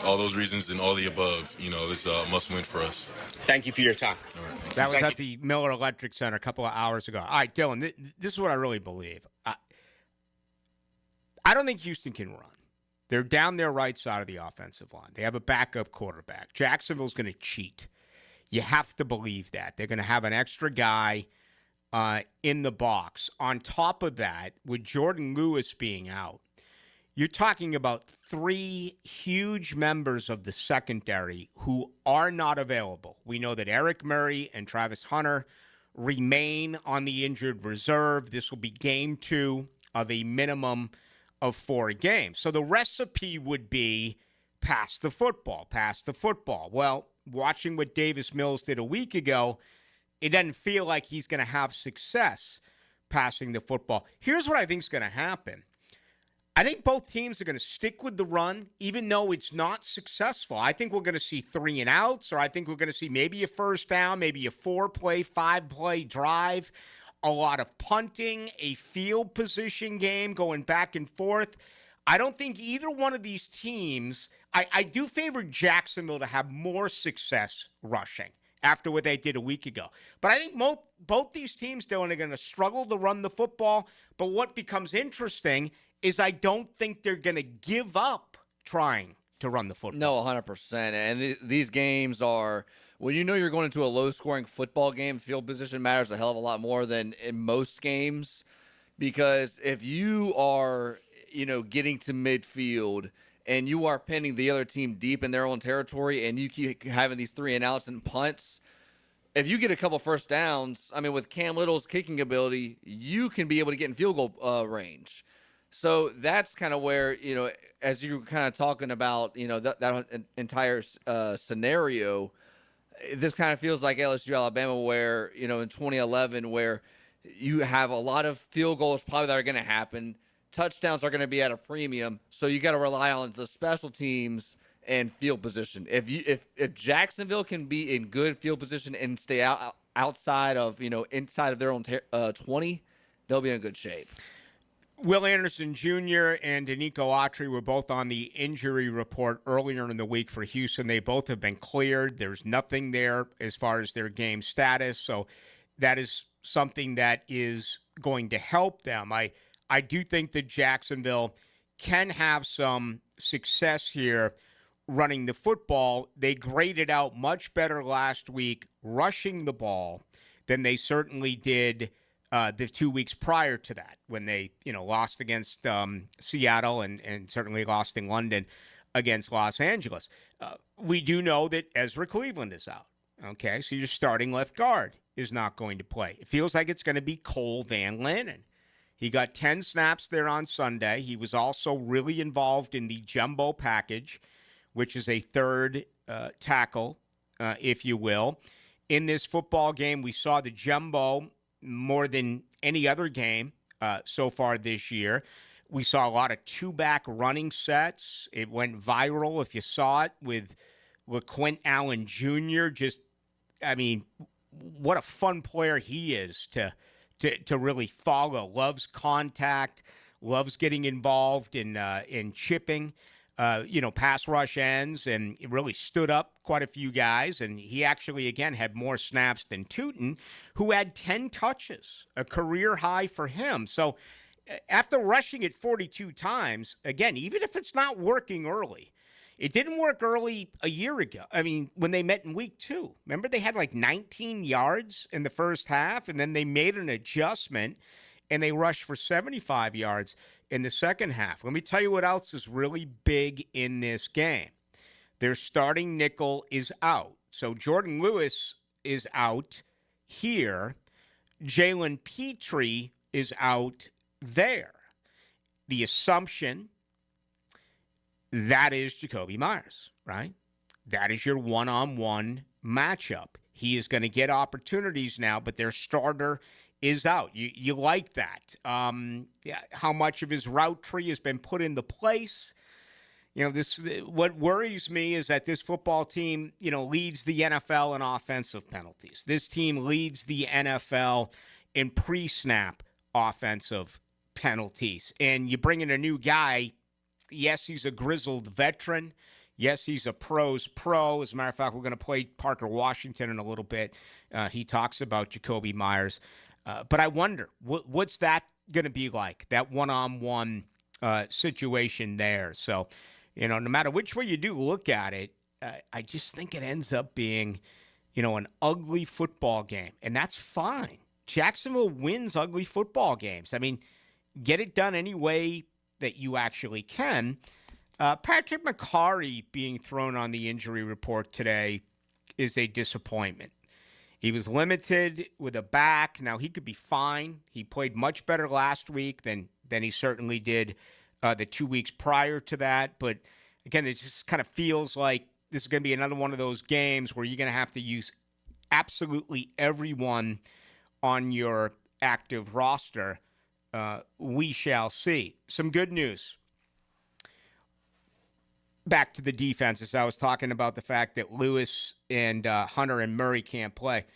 all those reasons and all the above, it's a must-win for us. Thank you for your time. All right, that was at the Miller Electric Center a couple of hours ago. All right, Dylan, this is what I really believe. I don't think Houston can run. They're down their right side of the offensive line. They have a backup quarterback. Jacksonville's going to cheat. You have to believe that. They're going to have an extra guy in the box. On top of that, with Jordan Lewis being out, you're talking about 3 huge members of the secondary who are not available. We know that Eric Murray and Travis Hunter remain on the injured reserve. This will be game 2 of a minimum of 4 games. So the recipe would be pass the football. Well, watching what Davis Mills did a week ago, it doesn't feel like he's going to have success passing the football. Here's what I think is going to happen. I think both teams are going to stick with the run, even though it's not successful. I think we're going to see 3 and outs, or I think we're going to see maybe a first down, maybe a 4-play, 5-play drive, a lot of punting, a field position game going back and forth. I don't think either one of these teams, I do favor Jacksonville to have more success rushing after what they did a week ago. But I think both these teams, Dylan, are going to struggle to run the football. But what becomes interesting is I don't think they're going to give up trying to run the football. No, 100%. And these games are, when you know you're going into a low-scoring football game, field position matters a hell of a lot more than in most games. Because if you are, getting to midfield and you are pinning the other team deep in their own territory, and you keep having these 3 and outs and punts, if you get a couple first downs, with Cam Little's kicking ability, you can be able to get in field goal range. So that's kind of where, as you're kind of talking about, that entire scenario, this kind of feels like LSU Alabama, where, in 2011, where you have a lot of field goals probably that are going to happen. Touchdowns are going to be at a premium, so you got to rely on the special teams and field position. If Jacksonville can be in good field position and stay outside of inside of their own 20, they'll be in good shape. Will Anderson Jr. and Danico Autry were both on the injury report earlier in the week for Houston. They both have been cleared. There's nothing there as far as their game status. So that is something that is going to help them. I do think that Jacksonville can have some success here running the football. They graded out much better last week rushing the ball than they certainly did the 2 weeks prior to that, when they, lost against Seattle and certainly lost in London against Los Angeles. We do know that Ezra Cleveland is out. Okay, so your starting left guard is not going to play. It feels like it's going to be Cole Van Lannon. He got 10 snaps there on Sunday. He was also really involved in the jumbo package, which is a third tackle, if you will. In this football game, we saw the jumbo more than any other game so far this year. We saw a lot of two-back running sets. It went viral, if you saw it, with LaQuint Allen Jr. What a fun player he is to really follow. Loves contact, loves getting involved in chipping, pass rush ends, and it really stood up quite a few guys. And he actually, again, had more snaps than Tootin, who had 10 touches, a career high for him. So after rushing it 42 times, again, even if it's not working early, it didn't work early a year ago. When they met in week 2, remember they had like 19 yards in the first half, and then they made an adjustment and they rushed for 75 yards in the second half. Let me tell you what else is really big in this game. Their starting nickel is out. So Jordan Lewis is out here. Jalen Petrie is out there. The assumption, that is Jakobi Meyers, right? That is your one-on-one matchup. He is going to get opportunities now, but their starter is out. You like that. How much of his route tree has been put into place? What worries me is that this football team, leads the NFL in offensive penalties. This team leads the NFL in pre-snap offensive penalties. And you bring in a new guy. Yes, he's a grizzled veteran. Yes, he's a pro's pro. As a matter of fact, we're going to play Parker Washington in a little bit. He talks about Jakobi Meyers. But I wonder, what's that going to be like, that one-on-one situation there? So, no matter which way you do look at it, I just think it ends up being, an ugly football game. And that's fine. Jacksonville wins ugly football games. Get it done any way that you actually can. Patrick McCarry being thrown on the injury report today is a disappointment. He was limited with a back. Now, he could be fine. He played much better last week than he certainly did the 2 weeks prior to that. But, again, it just kind of feels like this is going to be another one of those games where you're going to have to use absolutely everyone on your active roster. We shall see. Some good news. Back to the defenses. I was talking about the fact that Lewis and Hunter and Murray can't play.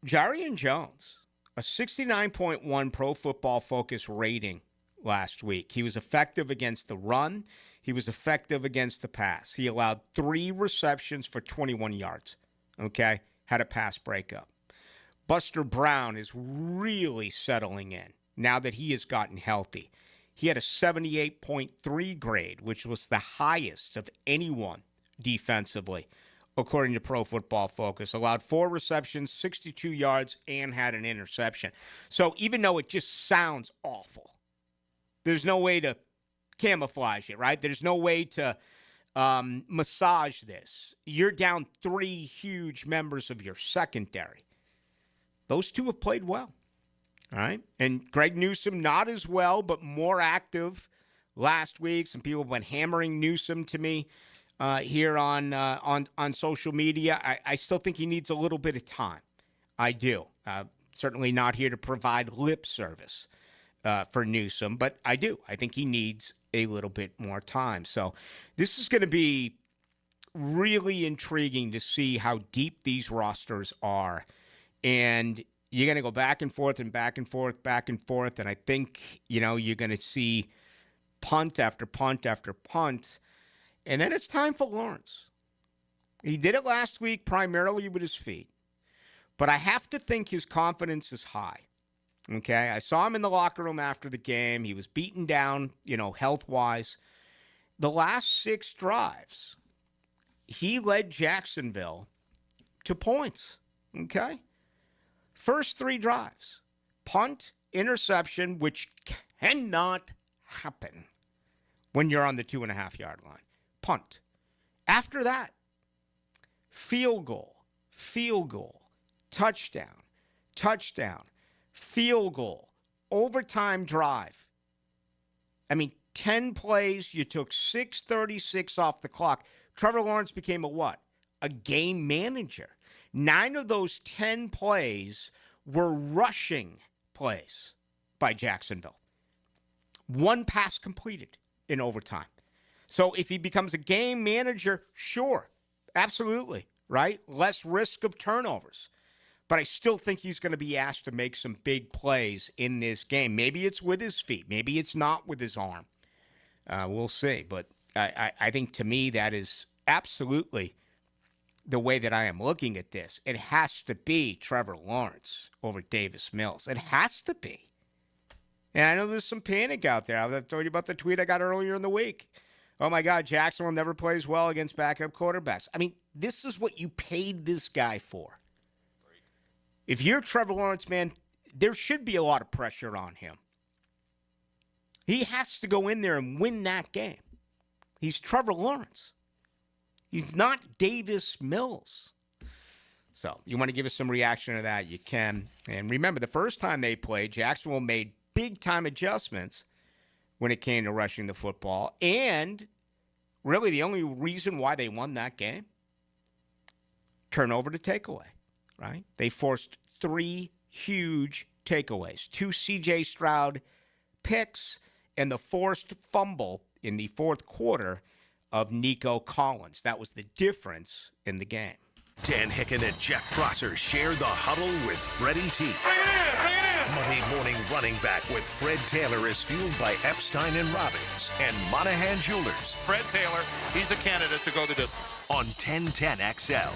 Jarian Jones, a 69.1 Pro Football Focus rating last week. He was effective against the run. He was effective against the pass. He allowed 3 receptions for 21 yards. Okay? Had a pass breakup. Buster Brown is really settling in now that he has gotten healthy. He had a 78.3 grade, which was the highest of anyone defensively, according to Pro Football Focus. Allowed 4 receptions, 62 yards, and had an interception. So even though it just sounds awful, there's no way to camouflage it, right? There's no way to massage this. You're down 3 huge members of your secondary. Those 2 have played well. All right. And Greg Newsome, not as well, but more active last week. Some people have been hammering Newsome to me here on social media. I still think he needs a little bit of time. I do. Certainly not here to provide lip service for Newsome, but I do. I think he needs a little bit more time. So this is going to be really intriguing to see how deep these rosters are. And you're going to go back and forth and back and forth, back and forth. And I think, you're going to see punt after punt after punt. And then it's time for Lawrence. He did it last week primarily with his feet. But I have to think his confidence is high. Okay? I saw him in the locker room after the game. He was beaten down, health-wise. The last 6 drives, he led Jacksonville to points. Okay? First 3 drives. Punt, interception, which cannot happen when you're on the 2.5-yard line. Punt. After that, field goal, touchdown, field goal, overtime drive. 10 plays, you took 6:36 off the clock. Trevor Lawrence became a what? A game manager. 9 of those 10 plays were rushing plays by Jacksonville. 1 pass completed in overtime. So if he becomes a game manager, sure, absolutely, right? Less risk of turnovers. But I still think he's going to be asked to make some big plays in this game. Maybe it's with his feet. Maybe it's not with his arm. We'll see. But I think to me that is absolutely the way that I am looking at this. It has to be Trevor Lawrence over Davis Mills. It has to be. And I know there's some panic out there. I told you about the tweet I got earlier in the week. Oh, my God, Jacksonville never plays well against backup quarterbacks. This is what you paid this guy for. If you're Trevor Lawrence, man, there should be a lot of pressure on him. He has to go in there and win that game. He's Trevor Lawrence. He's not Davis Mills. So you want to give us some reaction to that, you can. And remember, the first time they played, Jacksonville made big-time adjustments when it came to rushing the football. And really the only reason why they won that game, turnover to takeaway, right? They forced 3 huge takeaways, 2 C.J. Stroud picks, and the forced fumble in the fourth quarter of Nico Collins. That was the difference in the game. Dan Hicken and Jeff Prosser share the huddle with Freddie T. Monday morning running back with Fred Taylor is fueled by Epstein and Robbins and Monahan Jewelers. Fred Taylor, he's a candidate to go the distance. On 1010 XL.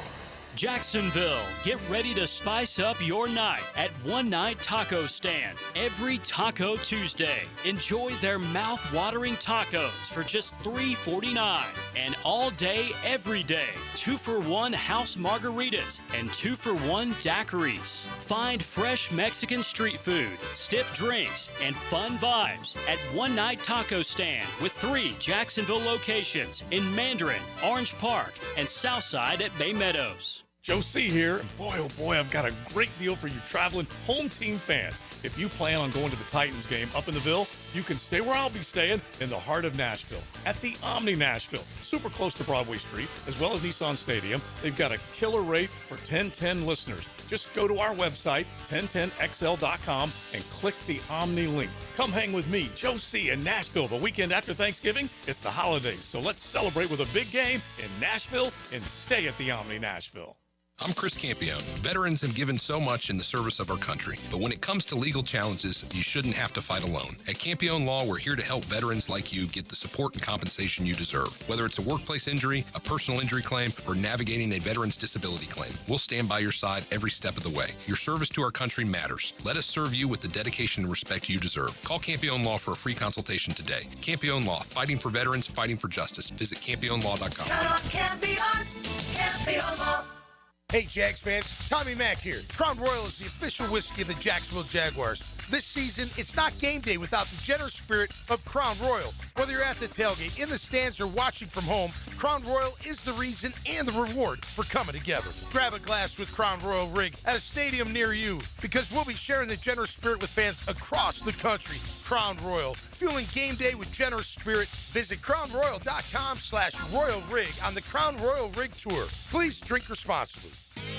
Jacksonville, get ready to spice up your night at One Night Taco Stand every Taco Tuesday. Enjoy their mouth-watering tacos for just $3.49 and all day, every day, 2-for-1 house margaritas and 2-for-1 daiquiris. Find fresh Mexican street food, stiff drinks, and fun vibes at One Night Taco Stand with 3 Jacksonville locations in Mandarin, Orange Park, and Southside at Bay Meadows. Joe C. here, and boy, oh boy, I've got a great deal for you traveling home team fans. If you plan on going to the Titans game up in the Ville, you can stay where I'll be staying in the heart of Nashville, at the Omni Nashville, super close to Broadway Street, as well as Nissan Stadium. They've got a killer rate for 1010 listeners. Just go to our website, 1010XL.com, and click the Omni link. Come hang with me, Joe C. in Nashville the weekend after Thanksgiving. It's the holidays, so let's celebrate with a big game in Nashville and stay at the Omni Nashville. I'm Chris Campione. Veterans have given so much in the service of our country, but when it comes to legal challenges, you shouldn't have to fight alone. At Campione Law, we're here to help veterans like you get the support and compensation you deserve. Whether it's a workplace injury, a personal injury claim, or navigating a veteran's disability claim, we'll stand by your side every step of the way. Your service to our country matters. Let us serve you with the dedication and respect you deserve. Call Campione Law for a free consultation today. Campione Law, fighting for veterans, fighting for justice. Visit CampioneLaw.com. Campione Law. Hey, Jags fans, Tommy Mack here. Crown Royal is the official whiskey of the Jacksonville Jaguars. This season, it's not game day without the generous spirit of Crown Royal. Whether you're at the tailgate, in the stands, or watching from home, Crown Royal is the reason and the reward for coming together. Grab a glass with Crown Royal Rig at a stadium near you, because we'll be sharing the generous spirit with fans across the country. Crown Royal, fueling game day with generous spirit. Visit crownroyal.com/Royal Rig on the Crown Royal Rig Tour. Please drink responsibly.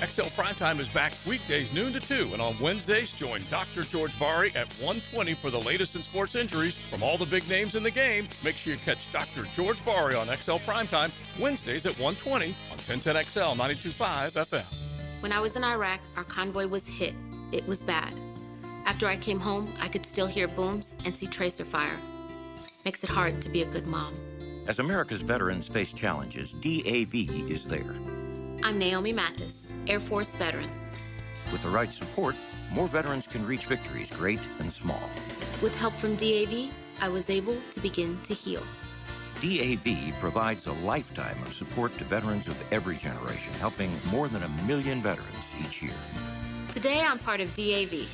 XL Primetime is back weekdays noon to 2, and on Wednesdays, join Dr. George Bari at 1:20 for the latest in sports injuries from all the big names in the game. Make sure you catch Dr. George Bari on XL Primetime Wednesdays at 1:20 on 1010XL 92.5 FM. When I was in Iraq, our convoy was hit. It was bad. After I came home, I could still hear booms and see tracer fire. Makes it hard to be a good mom. As America's veterans face challenges, DAV is there. I'm Naomi Mathis, Air Force veteran. With the right support, more veterans can reach victories, great and small. With help from DAV, I was able to begin to heal. DAV provides a lifetime of support to veterans of every generation, helping more than 1 million veterans each year. Today, I'm part of DAV.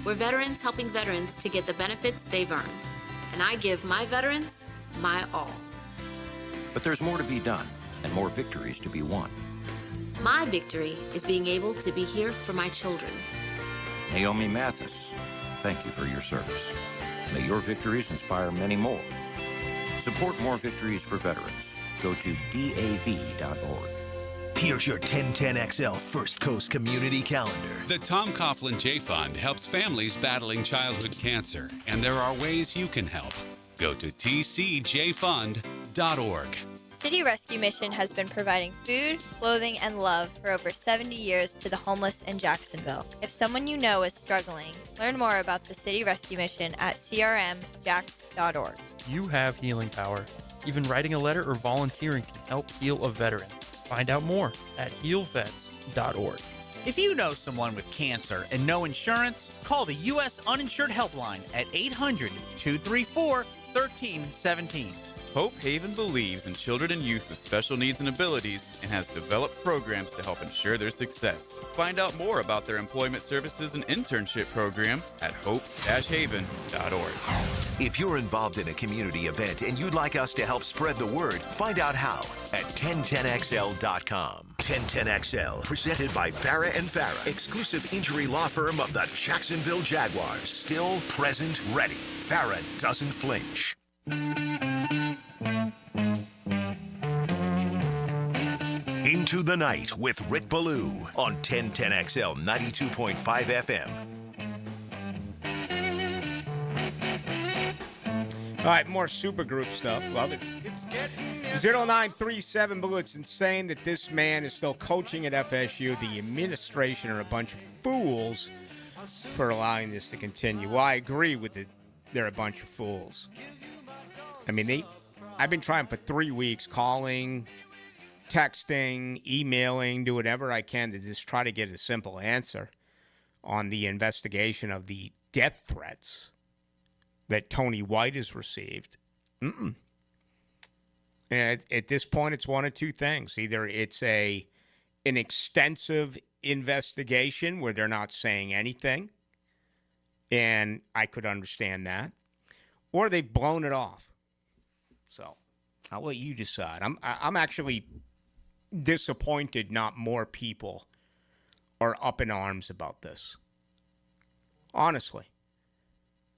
We're veterans helping veterans to get the benefits they've earned. And I give my veterans my all. But there's more to be done and more victories to be won. My victory is being able to be here for my children. Naomi Mathis, thank you for your service. May your victories inspire many more. Support more victories for veterans. Go to DAV.org. Here's your 1010XL First Coast Community Calendar. The Tom Coughlin J Fund helps families battling childhood cancer, and there are ways you can help. Go to tcjfund.org. City Rescue Mission has been providing food, clothing, and love for over 70 years to the homeless in Jacksonville. If someone you know is struggling, learn more about the City Rescue Mission at crmjax.org. You have healing power. Even writing a letter or volunteering can help heal a veteran. Find out more at healvets.org. If you know someone with cancer and no insurance, call the U.S. Uninsured Helpline at 800-234-1317. Hope Haven believes in children and youth with special needs and abilities and has developed programs to help ensure their success. Find out more about their employment services and internship program at hope-haven.org. If you're involved in a community event and you'd like us to help spread the word, find out how at 1010XL.com. 1010XL, presented by Farah and Farah, exclusive injury law firm of the Jacksonville Jaguars. Still, present, ready. Farah doesn't flinch. Into the Night with Rick Ballou on 1010XL 92.5 FM. All right, more supergroup stuff. Love it. 0937 Blue. It's insane that this man is still coaching at FSU. The administration are a bunch of fools for allowing this to continue. Well, I agree with it. They're a bunch of fools. I mean, I've been trying for 3 weeks, calling, texting, emailing, do whatever I can to just try to get a simple answer on the investigation of the death threats that Tony White has received. And at this point, it's one of two things. Either it's an extensive investigation where they're not saying anything, and I could understand that, or they've blown it off. So I'll let you decide. I'm actually disappointed not more people are up in arms about this. Honestly.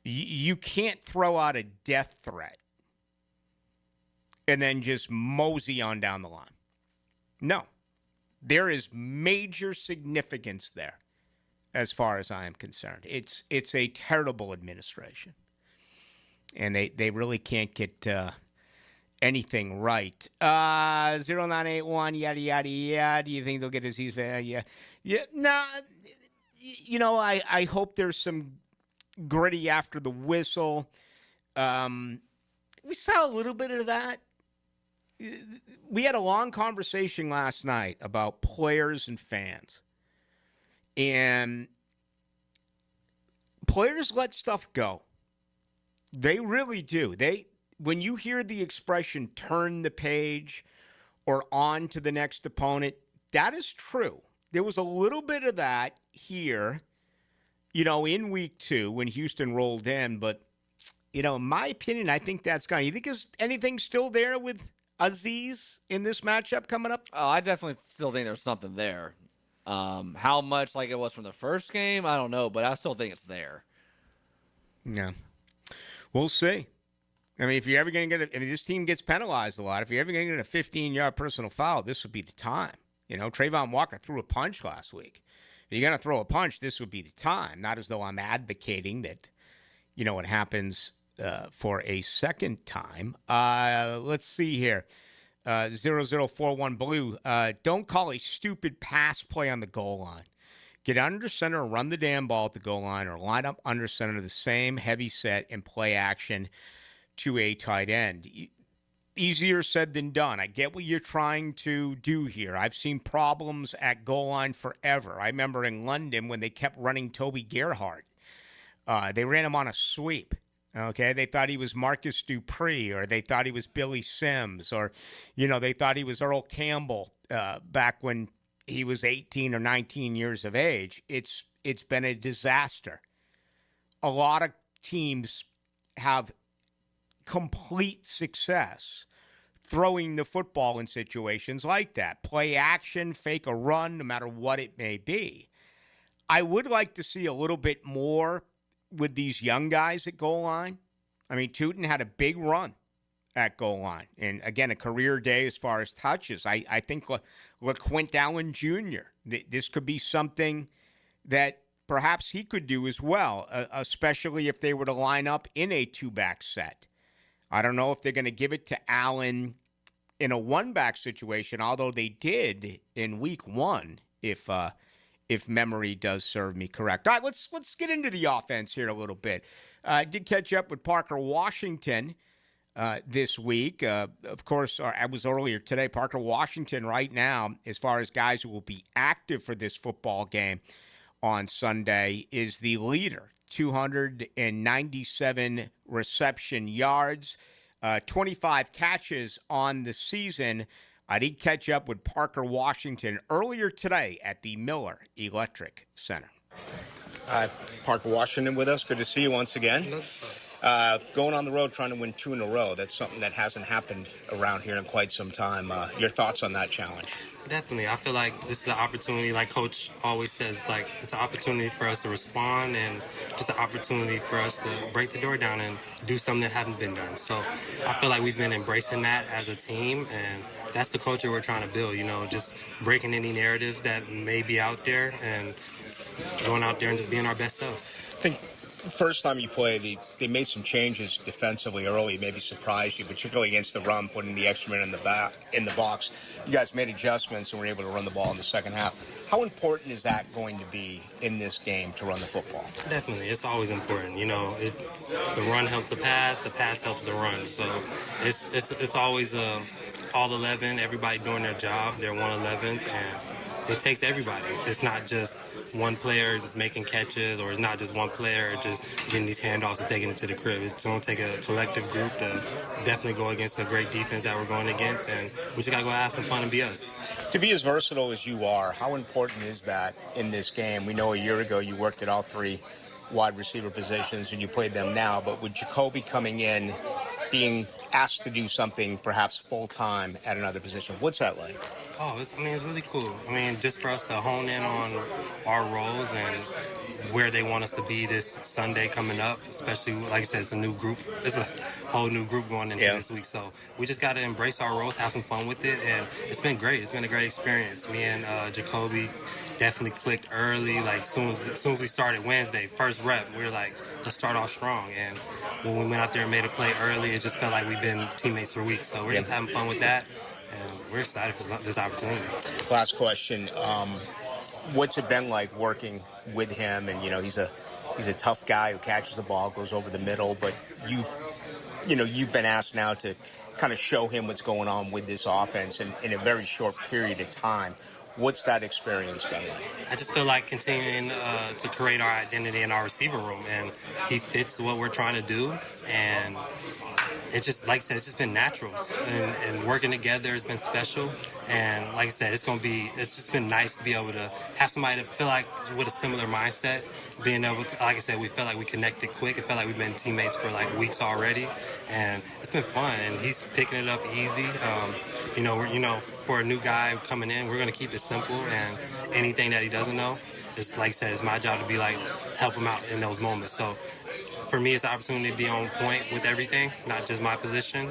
You can't throw out a death threat and then just mosey on down the line. No. There is major significance there as far as I am concerned. It's a terrible administration. And they really can't get anything right. 0981, yada, yada, yada. Do you think they'll get his visa? Yeah. Nah, I hope there's some gritty after the whistle. We saw a little bit of that. We had a long conversation last night about players and fans. And players let stuff go. They really do. When you hear the expression turn the page or on to the next opponent, that is true. There was a little bit of that here, in week 2 when Houston rolled in. But, in my opinion, I think that's gone. You think there's anything still there with Aziz in this matchup coming up? Oh, I definitely still think there's something there. How much like it was from the first game, I don't know, but I still think it's there. Yeah. We'll see. I mean, if you're ever going to get this team gets penalized a lot. If you're ever going to get a 15-yard personal foul, this would be the time. You know, Trayvon Walker threw a punch last week. If you're going to throw a punch, this would be the time. Not as though I'm advocating that, you know, it happens for a second time. Let's see here. 0041 Blue. Don't call a stupid pass play on the goal line. Get under center, run the damn ball at the goal line, or line up under center the same heavy set and play action to a tight end. Easier said than done. I get what you're trying to do here. I've seen problems at goal line forever. I remember in London when they kept running Toby Gerhardt. They ran him on a sweep. Okay, they thought he was Marcus Dupree, or they thought he was Billy Sims, or, you know, they thought he was Earl Campbell back when he was 18 or 19 years of age. It's been a disaster. A lot of teams have complete success throwing the football in situations like that. Play action, fake a run, no matter what it may be. I would like to see a little bit more with these young guys at goal line. I mean, Tootin had a big run at goal line. And, again, a career day as far as touches. I think LaQuint Allen Jr., this could be something that perhaps he could do as well, especially if they were to line up in a two-back set. I don't know if they're going to give it to Allen in a one-back situation, although they did in week one, if memory does serve me correct. All right, let's get into the offense here a little bit. I did catch up with Parker Washington this week. Of course, I was earlier today. Parker Washington right now, as far as guys who will be active for this football game on Sunday, is the leader. 297 reception yards, 25 catches on the season. I did catch up with Parker Washington earlier today at the Miller Electric Center. Parker Washington with us. Good to see you once again. Going on the road trying to win 2 in a row, that's something that hasn't happened around here in quite some time. Your thoughts on that challenge? Definitely. I feel like this is an opportunity, like Coach always says, like it's an opportunity for us to respond and just an opportunity for us to break the door down and do something that hasn't been done. So I feel like we've been embracing that as a team, and that's the culture we're trying to build, you know, just breaking any narratives that may be out there and going out there and just being our best self. I think the first time you played, they made some changes defensively early, maybe surprised you, particularly against the run, putting the extra man in the box. You guys made adjustments and were able to run the ball in the second half. How important is that going to be in this game to run the football? Definitely. It's always important. You know, the run helps the pass helps the run. So it's always all 11, everybody doing their job. They're 111th, and it takes everybody. It's not just one player making catches, or it's not just one player just getting these handoffs and taking it to the crib. It's going to take a collective group to definitely go against a great defense that we're going against, and we just got to go have some fun and be us. To be as versatile as you are, how important is that in this game? We know a year ago you worked at all 3 wide receiver positions and you played them now, but with Jacoby coming in, being asked to do something perhaps full-time at another position, what's that like? Oh, it's really cool. I mean, just for us to hone in on our roles and where they want us to be this Sunday coming up, especially, like I said, it's a new group. It's a whole new group going into this week. So we just got to embrace our roles, have some fun with it, and it's been great. It's been a great experience. Me and Jacoby definitely clicked early. Like, as soon as we started Wednesday, first rep, we were like, let's start off strong. And when we went out there and made a play early, it just felt like we've been teammates for weeks. So we're just having fun with that. And we're excited for this opportunity. Last question. What's it been like working with him? And, you know, he's a tough guy who catches the ball, goes over the middle. But you've been asked now to kind of show him what's going on with this offense in a very short period of time. What's that experience been like? I just feel like continuing to create our identity in our receiver room, and he fits what we're trying to do. And it just, like I said, it's just been natural, and working together has been special. And like I said, it's just been nice to be able to have somebody to feel like with a similar mindset, being able to, like I said, we felt like we connected quick. It felt like we've been teammates for like weeks already, and it's been fun. And he's picking it up easy. For a new guy coming in, we're going to keep it simple, and anything that he doesn't know, it's like I said, it's my job to be like, help him out in those moments. So for me, it's an opportunity to be on point with everything, not just my position.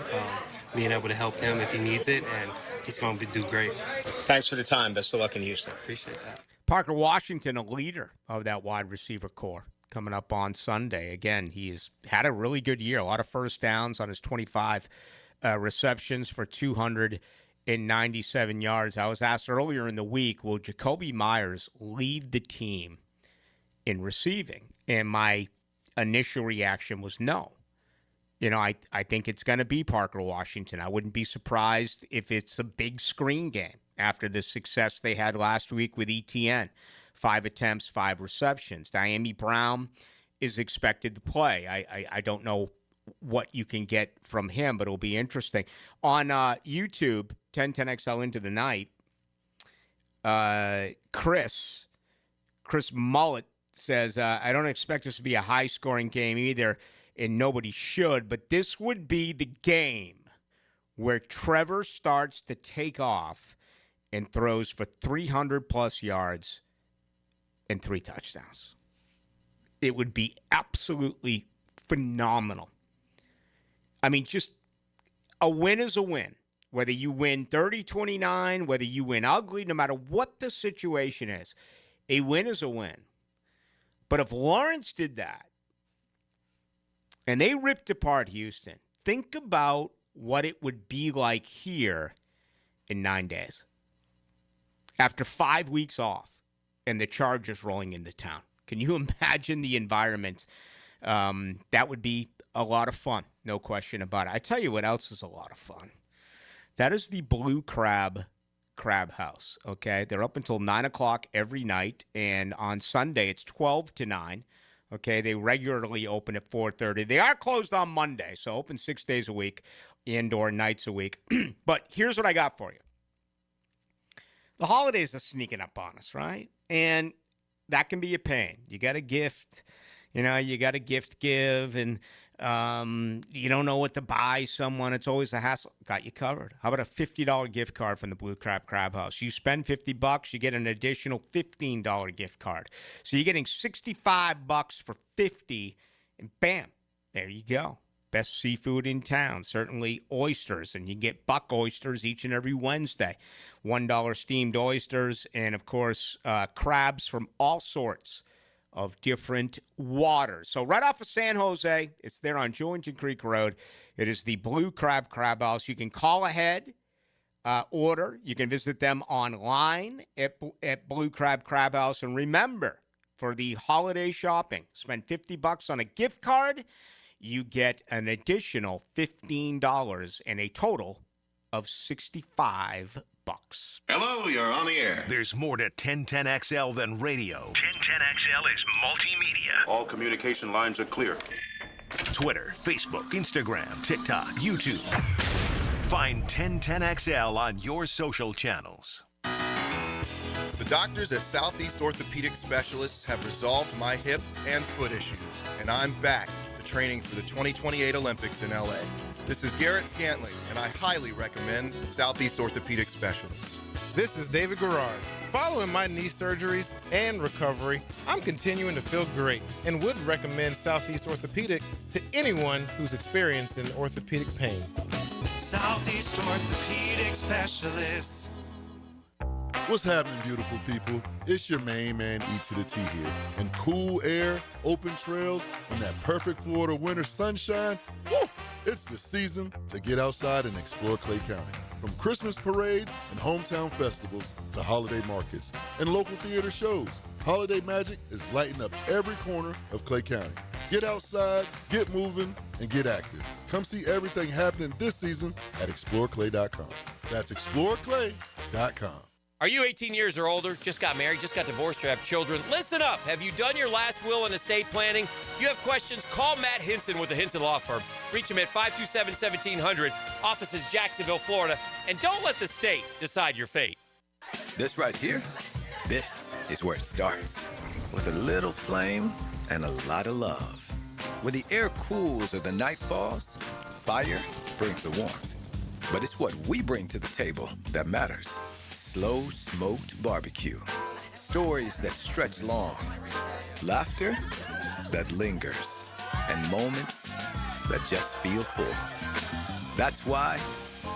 being able to help him if he needs it, and he's going to do great. Thanks for the time. Best of luck in Houston. Appreciate that. Parker Washington, a leader of that wide receiver core, coming up on Sunday. Again, he has had a really good year. A lot of first downs on his 25 receptions for 297 yards. I was asked earlier in the week, will Jakobi Meyers lead the team in receiving? And my initial reaction was no. You know, I think it's going to be Parker Washington. I wouldn't be surprised if it's a big screen game after the success they had last week with ETN. 5 attempts, 5 receptions. Diami Brown is expected to play. I don't know what you can get from him, but it'll be interesting. On YouTube, 1010XL Into the Night, Chris Mullet says, I don't expect this to be a high-scoring game either, and nobody should, but this would be the game where Trevor starts to take off and throws for 300-plus yards and 3 touchdowns. It would be absolutely phenomenal. I mean, just a win is a win. Whether you win 30-29, whether you win ugly, no matter what the situation is, a win is a win. But if Lawrence did that, and they ripped apart Houston, think about what it would be like here in 9 days. After 5 weeks off and the Chargers rolling into town. Can you imagine the environment? That would be a lot of fun, no question about it. I tell you what else is a lot of fun. That is the Blue Crab House, okay? They're up until 9 o'clock every night, and on Sunday it's 12 to 9. Okay, they regularly open at 4:30. They are closed on Monday, so open 6 days a week, indoor nights a week. But here's what I got for you. The holidays are sneaking up on us, right? And that can be a pain. You got a gift, you got a gift give, and you don't know what to buy someone. It's always a hassle. Got you covered. How about a $50 gift card from the Blue Crab House? You spend $50, you get an additional $15 gift card. So you're getting $65 for $50, and bam, there you go. Best seafood in town, certainly oysters, and you get buck oysters each and every Wednesday. $1 steamed oysters, and of course, crabs from all sorts of different waters. So right off of San Jose, it's there on Julington Creek Road. It is the Blue Crab House. You can call ahead, order. You can visit them online at Blue Crab House. And remember, for the holiday shopping, spend $50 on a gift card. You get an additional $15 and a total of $65. Hello, you're on the air. There's more to 1010XL than radio. 1010XL is multimedia. All communication lines are clear. Twitter, Facebook, Instagram, TikTok, YouTube. Find 1010XL on your social channels. The doctors at Southeast Orthopedic Specialists have resolved my hip and foot issues, and I'm back to training for the 2028 Olympics in LA. This is Garrett Scantling, and I highly recommend Southeast Orthopedic Specialists. This is David Garrard. Following my knee surgeries and recovery, I'm continuing to feel great and would recommend Southeast Orthopedic to anyone who's experiencing orthopedic pain. Southeast Orthopedic Specialists. What's happening, beautiful people? It's your main man, E to the T here. And cool air, open trails, and that perfect Florida winter sunshine, woo! It's the season to get outside and explore Clay County. From Christmas parades and hometown festivals to holiday markets and local theater shows, holiday magic is lighting up every corner of Clay County. Get outside, get moving, and get active. Come see everything happening this season at exploreclay.com. That's exploreclay.com. Are you 18 years or older, just got married, just got divorced, or have children? Listen up. Have you done your last will and estate planning? If you have questions, call Matt Hinson with the Hinson Law Firm. Reach him at 527-1700, offices Jacksonville, Florida. And don't let the state decide your fate. This right here, this is where it starts. With a little flame and a lot of love. When the air cools or the night falls, fire brings the warmth. But it's what we bring to the table that matters. Slow smoked barbecue. Stories that stretch long. Laughter that lingers. And moments that just feel full. That's why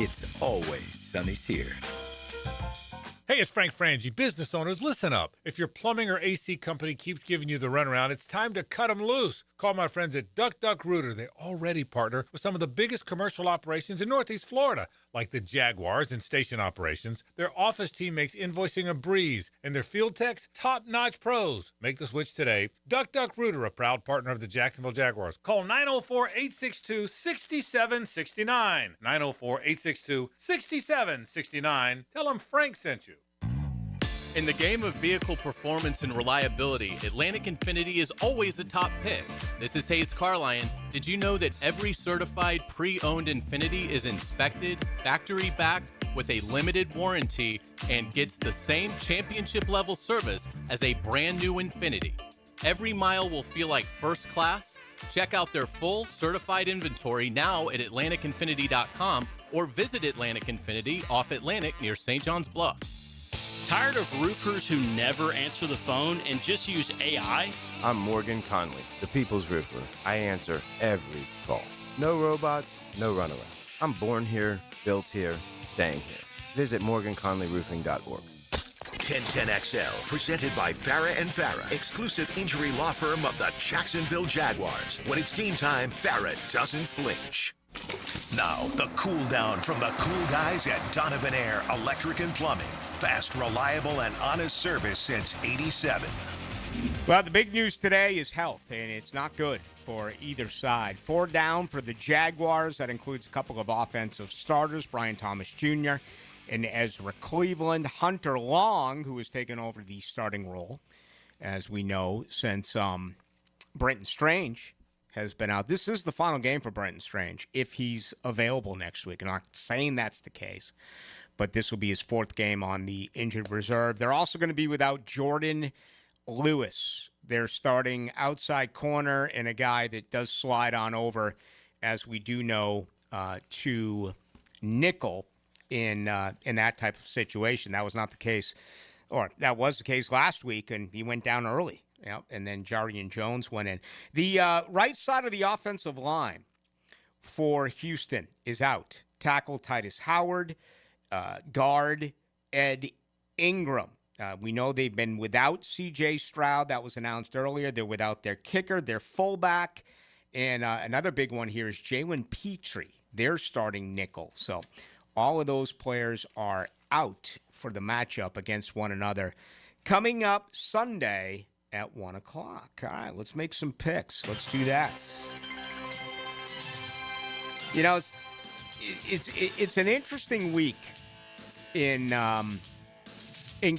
it's always Sonny's here. Hey, it's Frank Frangie. Business owners, listen up. If your plumbing or AC company keeps giving you the runaround, it's time to cut them loose. Call my friends at Duck Duck Rooter. They already partner with some of the biggest commercial operations in Northeast Florida, like the Jaguars and station operations. Their office team makes invoicing a breeze, and their field techs, top-notch pros. Make the switch today. Duck Duck Rooter, a proud partner of the Jacksonville Jaguars. Call 904-862-6769. 904-862-6769. Tell them Frank sent you. In the game of vehicle performance and reliability, Atlantic Infinity is always the top pick. This is Hayes Carlion. Did you know that every certified pre-owned Infinity is inspected, factory-backed, with a limited warranty, and gets the same championship-level service as a brand-new Infinity? Every mile will feel like first class. Check out their full certified inventory now at AtlanticInfinity.com or visit Atlantic Infinity off Atlantic near St. John's Bluff. Tired of roofers who never answer the phone and just use AI? I'm Morgan Conley, the People's Roofer. I answer every call. No robots, no runaround. I'm born here, built here, staying here. Visit MorganConleyRoofing.org. 1010XL, presented by Farah and Farah, exclusive injury law firm of the Jacksonville Jaguars. When it's game time, Farah doesn't flinch. Now, the cool down from the cool guys at Donovan Air Electric and Plumbing. Fast, reliable, and honest service since '87. Well, the big news today is health, and it's not good for either side. 4 down for the Jaguars. That includes a couple of offensive starters, Brian Thomas Jr. and Ezra Cleveland. Hunter Long, who has taken over the starting role, as we know, since Brenton Strange has been out. This is the final game for Brenton Strange, if he's available next week. I'm not saying that's the case, but this will be his 4th game on the injured reserve. They're also going to be without Jordan Lewis. They're starting outside corner and a guy that does slide on over, as we do know, to nickel in that type of situation. That was not the case, or that was the case last week, and he went down early. Yep, and then Jarian Jones went in. The right side of the offensive line for Houston is out. Tackle Titus Howard, guard Ed Ingram. We know they've been without C.J. Stroud. That was announced earlier. They're without their kicker, their fullback. And another big one here is Jalen Petrie, their starting nickel. So all of those players are out for the matchup against one another. Coming up Sunday at 1 o'clock. All right, let's make some picks. Let's do that. You know, it's an interesting week in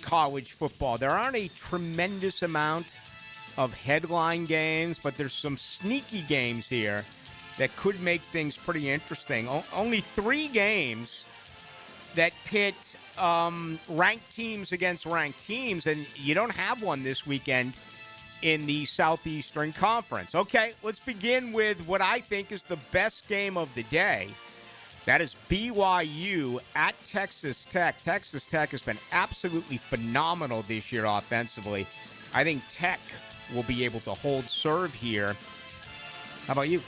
college football. There aren't a tremendous amount of headline games, but there's some sneaky games here that could make things pretty interesting. Only 3 games that pit ranked teams against ranked teams, and you don't have one this weekend in the Southeastern Conference. Okay, let's begin with what I think is the best game of the day. That is BYU at Texas Tech. Texas Tech has been absolutely phenomenal this year offensively. I think Tech will be able to hold serve here. How about you?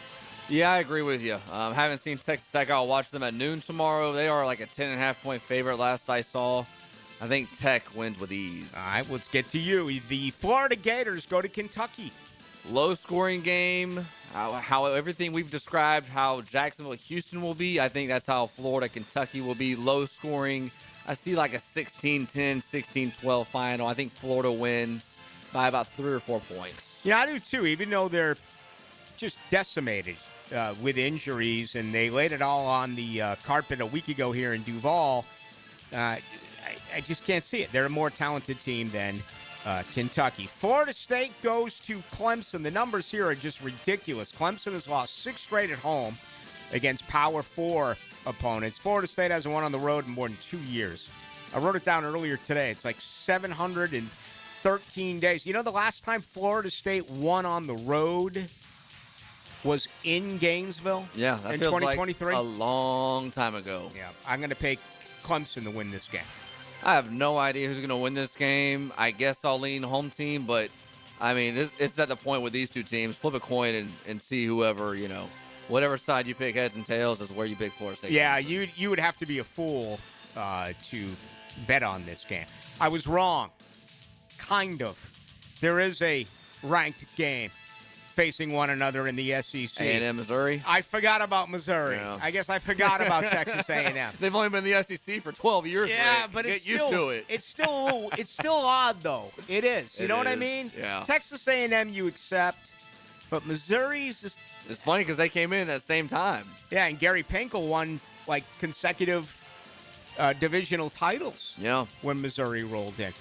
Yeah, I agree with you. Haven't seen Texas Tech. I'll watch them at noon tomorrow. They are like a 10.5-point favorite last I saw. I think Tech wins with ease. All right, let's get to you. The Florida Gators go to Kentucky. Low-scoring game. How everything we've described, how Jacksonville-Houston will be, I think that's how Florida-Kentucky will be. Low-scoring. I see like a 16-10, 16-12 final. I think Florida wins by about 3 or 4 points. Yeah, I do too, even though they're just decimated with injuries, and they laid it all on the carpet a week ago here in Duval. I just can't see it. They're a more talented team than Kentucky. Florida State goes to Clemson. The numbers here are just ridiculous. Clemson has lost 6 straight at home against Power 4 opponents. Florida State hasn't won on the road in more than 2 years. I wrote it down earlier today. It's like 713 days. You know, the last time Florida State won on the road was in Gainesville? Yeah, that in feels 2023? like a long time ago. Yeah, I'm going to pick Clemson to win this game. I have no idea who's going to win this game. I guess I'll lean home team, but, I mean, it's at the point with these two teams. Flip a coin and see whoever, whatever side you pick, heads and tails, is where you pick Florida State. Yeah, you would have to be a fool to bet on this game. I was wrong. Kind of. There is a ranked game facing one another in the SEC. A&M, Missouri. I forgot about Missouri. Yeah. I guess I forgot about Texas A&M. They've only been in the SEC for 12 years. Yeah, Rick. but Get it's used still, to it. It's still odd though. It is. You It know what I is, mean? yeah. Texas A&M you accept, but Missouri's just. It's funny because they came in at the same time. Yeah, and Gary Pinkel won like consecutive divisional titles. Yeah. When Missouri rolled in.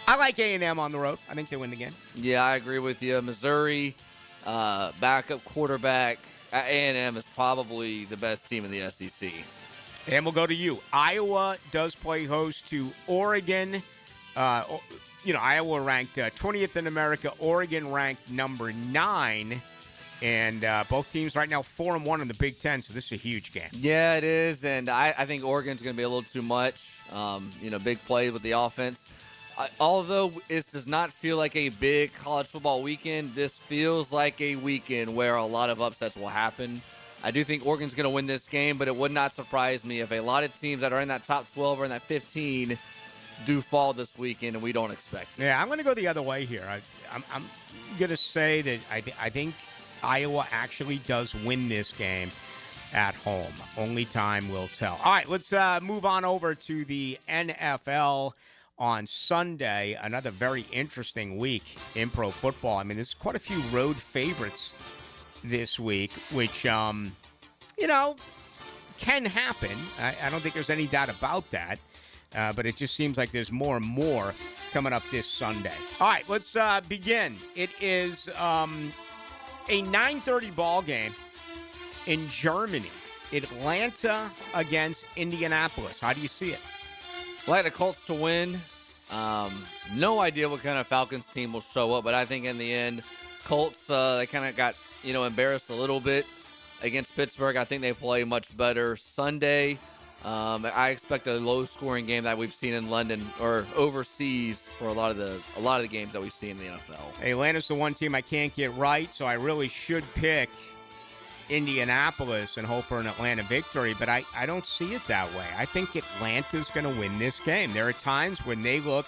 I like A&M on the road. I think they win the game. Yeah, I agree with you. Missouri, backup quarterback. A&M is probably the best team in the SEC. And we'll go to you. Iowa does play host to Oregon. Iowa ranked 20th in America. Oregon ranked number 9. And both teams right now 4-1 in the Big Ten, so this is a huge game. Yeah, it is, and I think Oregon's going to be a little too much. Big play with the offense. Although it does not feel like a big college football weekend, this feels like a weekend where a lot of upsets will happen. I do think Oregon's going to win this game, but it would not surprise me if a lot of teams that are in that top 12 or in that 15 do fall this weekend, and we don't expect it. Yeah, I'm going to go the other way here. I'm going to say that I think Iowa actually does win this game at home. Only time will tell. All right, let's move on over to the NFL on Sunday. Another very interesting week in pro football. I mean, there's quite a few road favorites this week, which, can happen. I don't think there's any doubt about that. But it just seems like there's more and more coming up this Sunday. All right, let's begin. It is a 9:30 ball game in Germany. Atlanta against Indianapolis. How do you see it? I like the Colts to win. No idea what kind of Falcons team will show up, but I think in the end, Colts, they kind of got, embarrassed a little bit against Pittsburgh. I think they play much better Sunday. I expect a low-scoring game that we've seen in London or overseas for a lot of the games that we've seen in the NFL. Atlanta's the one team I can't get right, so I really should pick Indianapolis and hope for an Atlanta victory, but I don't see it that way. I think Atlanta's going to win this game. There are times when they look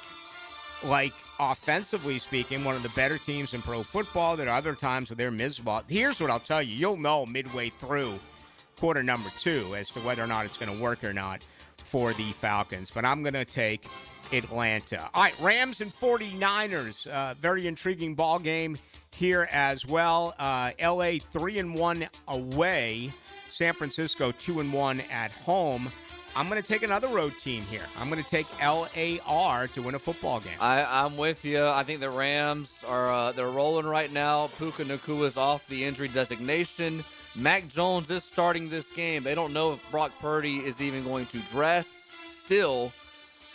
like, offensively speaking, one of the better teams in pro football. There are other times where they're miserable. Here's what I'll tell you. You'll know midway through quarter number 2 as to whether or not it's going to work or not for the Falcons, but I'm going to take Atlanta. All right, Rams and 49ers, very intriguing ball game here as well. LA 3-1 away, San Francisco 2-1 at home. I'm going to take another road team here. I'm going to take LAR to win a football game. I'm with you. I think the Rams are they're rolling right now. Puka Nacua is off the injury designation. Mac Jones is starting this game. They don't know if Brock Purdy is even going to dress still,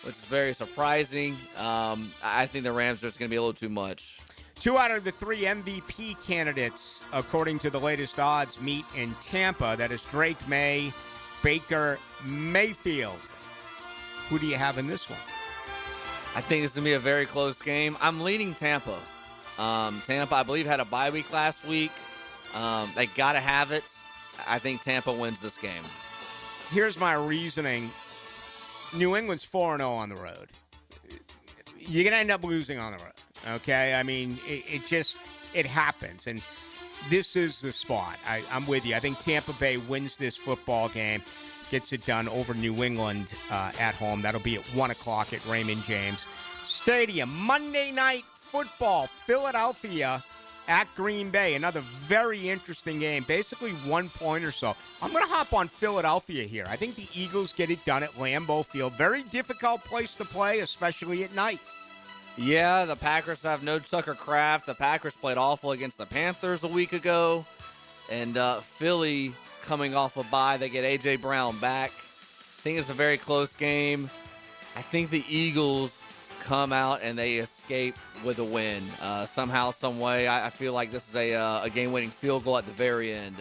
which is very surprising. I think the Rams are just going to be a little too much. 2 out of the 3 MVP candidates, according to the latest odds, meet in Tampa. That is Drake May, Baker Mayfield. Who do you have in this one? I think this is going to be a very close game. I'm leaning Tampa. Tampa, I believe, had a bye week last week. They got to have it. I think Tampa wins this game. Here's my reasoning. New England's 4-0 on the road. You're going to end up losing on the road. Okay? I mean, it happens. And this is the spot. I'm with you. I think Tampa Bay wins this football game, gets it done over New England at home. That'll be at 1 o'clock at Raymond James Stadium. Monday Night Football, Philadelphia at Green Bay. Another very interesting game. Basically 1 point or so. I'm going to hop on Philadelphia here. I think the Eagles get it done at Lambeau Field. Very difficult place to play, especially at night. Yeah, the Packers have no Tucker Kraft. The Packers played awful against the Panthers a week ago. And Philly coming off a bye. They get A.J. Brown back. I think it's a very close game. I think the Eagles come out and they escape with a win. Somehow, some way. I feel like this is a game-winning field goal at the very end.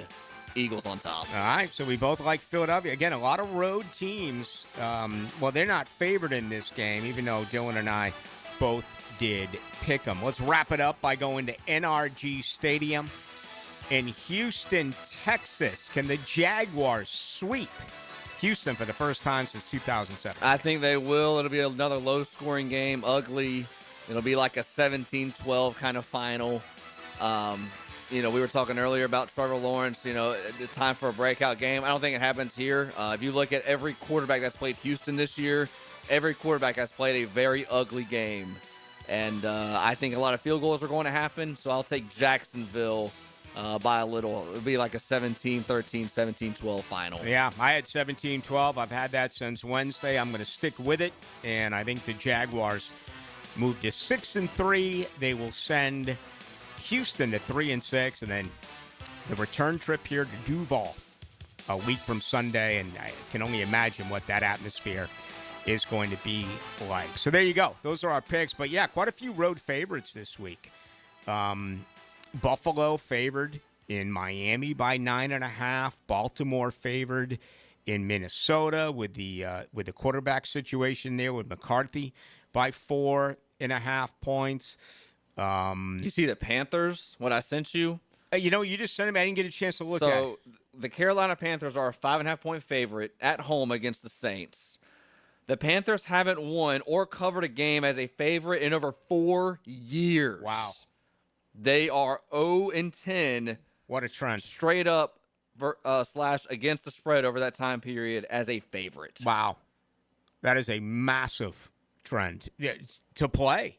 Eagles on top. All right, so we both like Philadelphia. Again, a lot of road teams. They're not favored in this game, even though Dylan and I both did pick them. Let's wrap it up by going to NRG Stadium. in Houston, Texas. Can the Jaguars sweep Houston for the first time since 2007? I think they will. It'll be another low-scoring game, ugly. It'll be like a 17-12 kind of final. We were talking earlier about Trevor Lawrence. It's time for a breakout game. I don't think it happens here. If you look at every quarterback that's played Houston this year, every quarterback has played a very ugly game. And I think a lot of field goals are going to happen, so I'll take Jacksonville by a little. It'll be like a 17-13, 17-12 final. Yeah, I had 17-12. I've had that since Wednesday. I'm going to stick with it, and I think the Jaguars move to 6-3. They will send Houston to 3-6, and then the return trip here to Duval a week from Sunday, and I can only imagine what that atmosphere is going to be like. So there you go. Those are our picks. But, yeah, quite a few road favorites this week. Buffalo favored in Miami by 9.5. Baltimore favored in Minnesota with the quarterback situation there with McCarthy by 4.5 points. You see the Panthers, what I sent you? You just sent them. I didn't get a chance to look at it. So the Carolina Panthers are a 5.5-point favorite at home against the Saints. The Panthers haven't won or covered a game as a favorite in over 4 years. Wow. They are 0-10. What a trend. Straight up / against the spread over that time period as a favorite. Wow. That is a massive trend to play.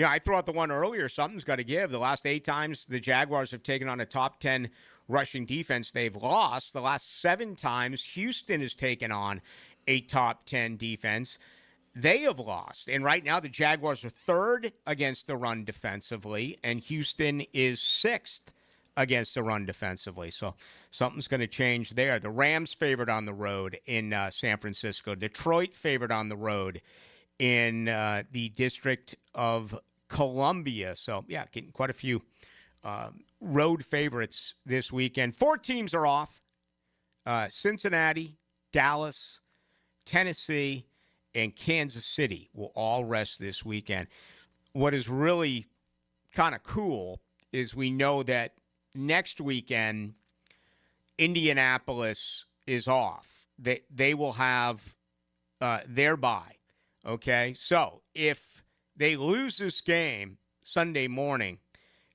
I threw out the one earlier. Something's got to give. The last 8 times the Jaguars have taken on a top 10 rushing defense, they've lost. The last 7 times Houston has taken on a top 10 defense, they have lost. And right now the Jaguars are 3rd against the run defensively, and Houston is 6th against the run defensively. So something's going to change there. The Rams favored on the road in San Francisco. Detroit favored on the road in the District of Columbia. So, yeah, getting quite a few road favorites this weekend. 4 teams are off. Cincinnati, Dallas, Tennessee, and Kansas City will all rest this weekend. What is really kind of cool is we know that next weekend, Indianapolis is off. They will have their bye. Okay, so if they lose this game Sunday morning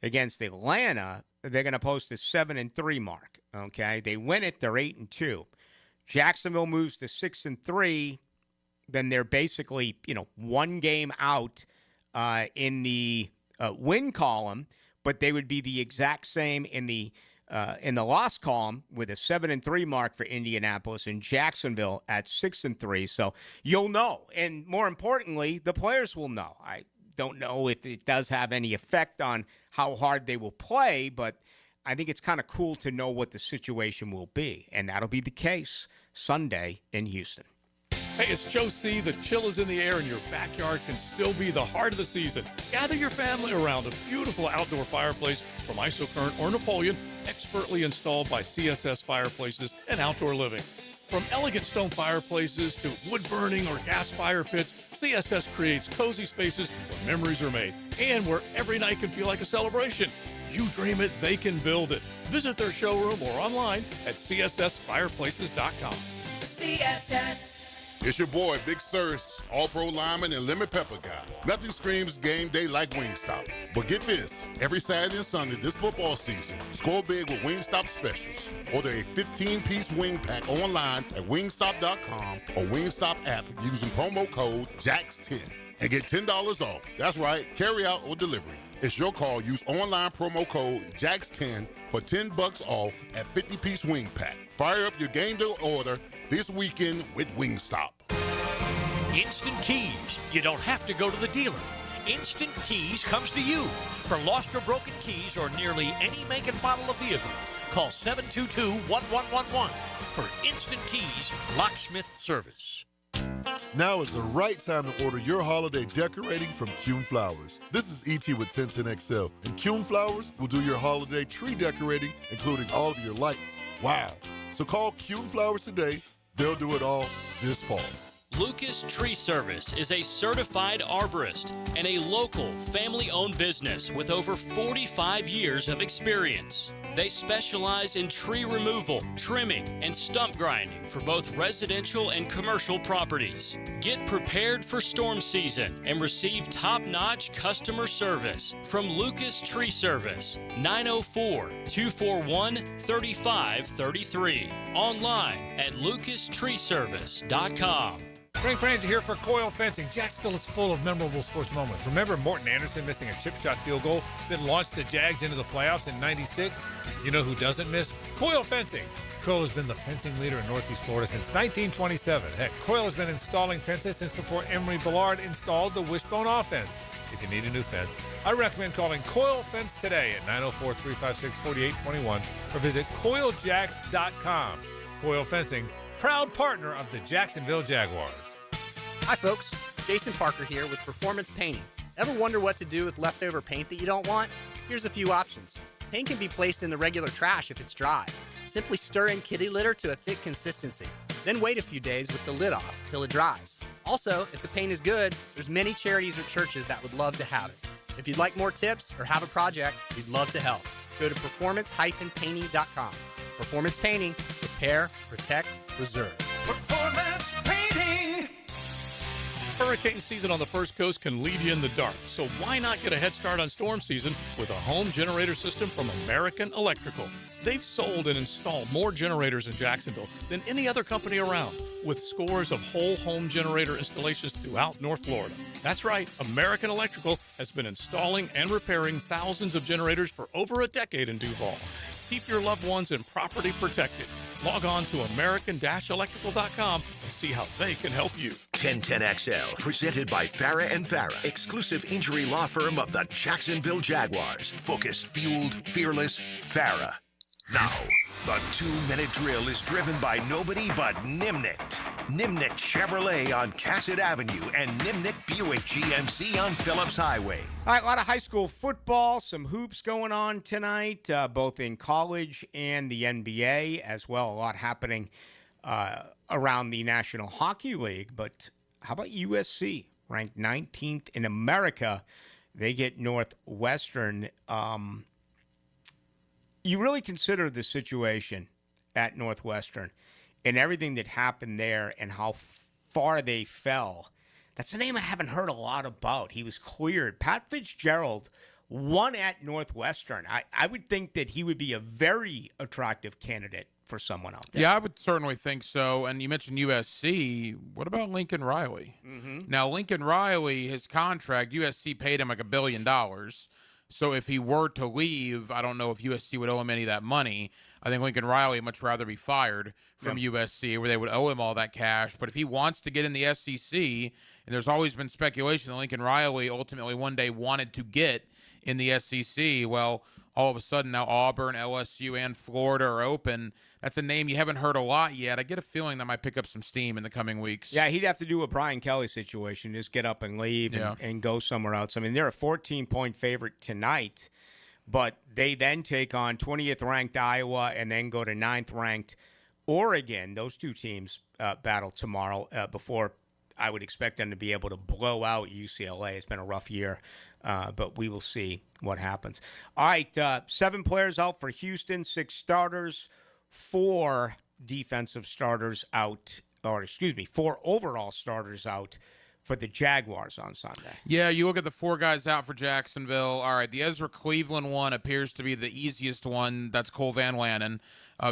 against Atlanta, they're going to post a 7-3 mark. Okay, they win it, they're 8-2. Jacksonville moves to 6-3, then they're basically 1 game out in the win column, but they would be the exact same in the loss column with a 7-3 mark for Indianapolis and Jacksonville at 6-3. So you'll know. And more importantly, the players will know. I don't know if it does have any effect on how hard they will play, but I think it's kind of cool to know what the situation will be. And that'll be the case Sunday in Houston. Hey, it's Joe C. The chill is in the air and your backyard can still be the heart of the season. Gather your family around a beautiful outdoor fireplace from Isocurrent or Napoleon, expertly installed by CSS Fireplaces and Outdoor Living. From elegant stone fireplaces to wood-burning or gas fire pits, CSS creates cozy spaces where memories are made and where every night can feel like a celebration. You dream it, they can build it. Visit their showroom or online at cssfireplaces.com. CSS. It's your boy, Big Sirs, All-Pro lineman and lemon pepper guy. Nothing screams game day like Wingstop. But get this, every Saturday and Sunday this football season, score big with Wingstop specials. Order a 15-piece wing pack online at wingstop.com or Wingstop app using promo code JAX10 and get $10 off. That's right, carry out or delivery. It's your call. Use online promo code JAX10 for $10 off at 50-piece wing pack. Fire up your game day order this weekend with Wingstop. Instant Keys. You don't have to go to the dealer. Instant Keys comes to you. For lost or broken keys or nearly any make and model of vehicle, call 722-1111 for Instant Keys locksmith service. Now is the right time to order your holiday decorating from Kuhn Flowers. This is E.T. with 1010XL, and Kuhn Flowers will do your holiday tree decorating, including all of your lights. Wow. So call Kuhn Flowers today. They'll do it all this fall. Lucas Tree Service is a certified arborist and a local family-owned business with over 45 years of experience. They specialize in tree removal, trimming, and stump grinding for both residential and commercial properties. Get prepared for storm season and receive top-notch customer service from Lucas Tree Service, 904-241-3533. Online at lucastreeservice.com. Frank Frangie here for Coyle Fencing. Jacksonville is full of memorable sports moments. Remember Morton Anderson missing a chip shot field goal that launched the Jags into the playoffs in '96? You know who doesn't miss? Coyle Fencing. Coyle has been the fencing leader in Northeast Florida since 1927. Heck, Coyle has been installing fences since before Emery Bellard installed the wishbone offense. If you need a new fence, I recommend calling Coyle Fence today at 904-356-4821 or visit CoyleJacks.com. Coyle Fencing, proud partner of the Jacksonville Jaguars. Hi folks, Jason Parker here with Performance Painting. Ever wonder what to do with leftover paint that you don't want? Here's a few options. Paint can be placed in the regular trash if it's dry. Simply stir in kitty litter to a thick consistency. Then wait a few days with the lid off till it dries. Also, if the paint is good, there's many charities or churches that would love to have it. If you'd like more tips or have a project, we'd love to help. Go to performance-painting.com. Performance Painting, repair, protect, preserve. Performance Painting. Hurricane season on the First Coast can leave you in the dark, so why not get a head start on storm season with a home generator system from American Electrical? They've sold and installed more generators in Jacksonville than any other company around, with scores of whole home generator installations throughout North Florida. That's right, American Electrical has been installing and repairing thousands of generators for over a decade in Duval. Keep your loved ones and property protected. Log on to American-Electrical.com and see how they can help you. 1010XL, presented by Farah and Farah, exclusive injury law firm of the Jacksonville Jaguars. Focused, fueled, fearless, Farah. Now, the 2-minute drill is driven by nobody but Nimnicht. Nimnicht Chevrolet on Cassett Avenue and Nimnicht Buick GMC on Phillips Highway. All right, a lot of high school football, some hoops going on tonight, both in college and the NBA as well. A lot happening around the National Hockey League. But how about USC, ranked 19th in America? They get Northwestern. You really consider the situation at Northwestern and everything that happened there and how far they fell. That's a name I haven't heard a lot about. He was cleared. Pat Fitzgerald won at Northwestern. I would think that he would be a very attractive candidate for someone out there. Yeah, I would certainly think so. And you mentioned USC. What about Lincoln Riley? Mm-hmm. Now, Lincoln Riley, his contract, USC paid him like $1 billion. So if he were to leave, I don't know if USC would owe him any of that money. I think Lincoln Riley would much rather be fired from USC, where they would owe him all that cash. But if he wants to get in the SEC, and there's always been speculation that Lincoln Riley ultimately one day wanted to get in the SEC, well, all of a sudden now Auburn, LSU, and Florida are open. That's a name you haven't heard a lot yet. I get a feeling that might pick up some steam in the coming weeks. Yeah, he'd have to do a Brian Kelly situation, just get up and leave and go somewhere else. I mean, they're a 14-point favorite tonight, but they then take on 20th-ranked Iowa and then go to 9th-ranked Oregon. Those two teams battle tomorrow before I would expect them to be able to blow out UCLA. It's been a rough year, but we will see what happens. All right, 7 players out for Houston, 6 starters, 4 defensive starters out, 4 overall starters out for the Jaguars on Sunday. Yeah, you look at the 4 guys out for Jacksonville. All right, the Ezra Cleveland one appears to be the easiest one. That's Cole Van Lanen.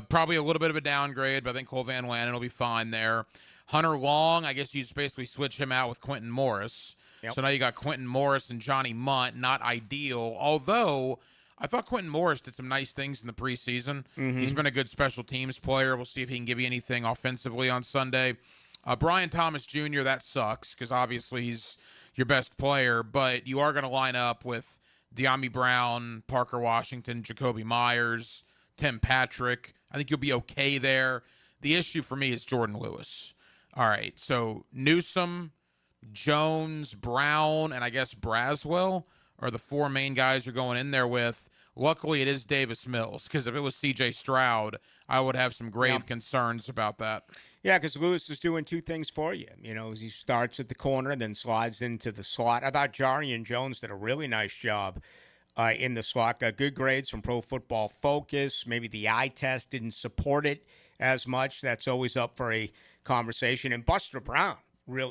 Probably a little bit of a downgrade, but I think Cole Van Lanen will be fine there. Hunter Long, I guess you just basically switch him out with Quentin Morris. Yep. So now you got Quentin Morris and Johnny Munt. Not ideal, although I thought Quentin Morris did some nice things in the preseason. Mm-hmm. He's been a good special teams player. We'll see if he can give you anything offensively on Sunday. Brian Thomas Jr., that sucks because obviously he's your best player, but you are going to line up with De'Ami Brown, Parker Washington, Jacoby Myers, Tim Patrick. I think you'll be okay there. The issue for me is Jordan Lewis. All right, so Newsome, Jones, Brown, and I guess Braswell are the 4 main guys you're going in there with. Luckily, it is Davis Mills, because if it was C.J. Stroud, I would have some grave concerns about that. Yeah, because Lewis is doing 2 things for you. You know, he starts at the corner and then slides into the slot. I thought Jarian Jones did a really nice job in the slot. Got good grades from Pro Football Focus. Maybe the eye test didn't support it as much. That's always up for a conversation. And Buster Brown,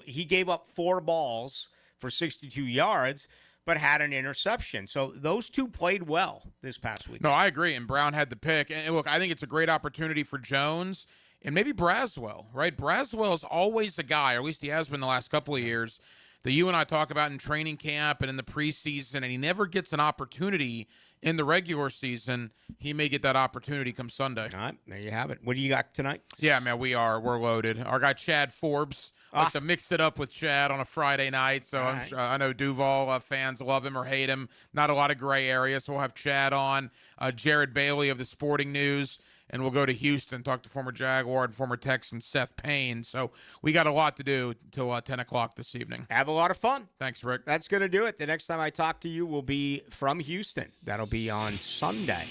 he gave up 4 balls for 62 yards, but had an interception. So those two played well this past week. No, I agree. And Brown had the pick. And look, I think it's a great opportunity for Jones and maybe Braswell, right? Braswell is always a guy, or at least he has been the last couple of years, that you and I talk about in training camp and in the preseason, and he never gets an opportunity in the regular season. He may get that opportunity come Sunday. All right, there you have it. What do you got tonight? Yeah, man, we're loaded. Our guy Chad Forbes, like to mix it up with Chad on a Friday night. So I know Duval fans love him or hate him. Not a lot of gray area. So we'll have Chad on. Jared Bailey of the Sporting News. And we'll go to Houston, talk to former Jaguar and former Texan Seth Payne. So we got a lot to do till 10 o'clock this evening. Have a lot of fun. Thanks, Rick. That's going to do it. The next time I talk to you will be from Houston. That'll be on Sunday.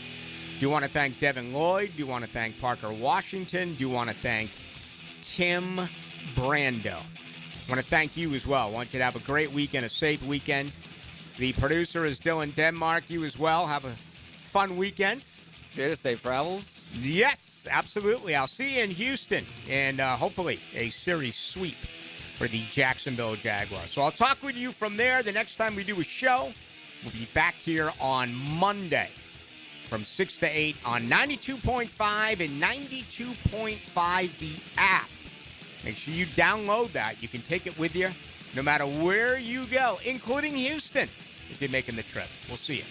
Do you want to thank Devin Lloyd? Do you want to thank Parker Washington? Do you want to thank Tim Brando? I want to thank you as well. I want you to have a great weekend, a safe weekend. The producer is Dylan Denmark. You as well. Have a fun weekend. Jada, safe travels. Yes, absolutely. I'll see you in Houston, and hopefully a series sweep for the Jacksonville Jaguars. So I'll talk with you from there. The next time we do a show, we'll be back here on Monday from 6 to 8 on 92.5 and 92.5 the app. Make sure you download that. You can take it with you no matter where you go, including Houston, if you're making the trip. We'll see you.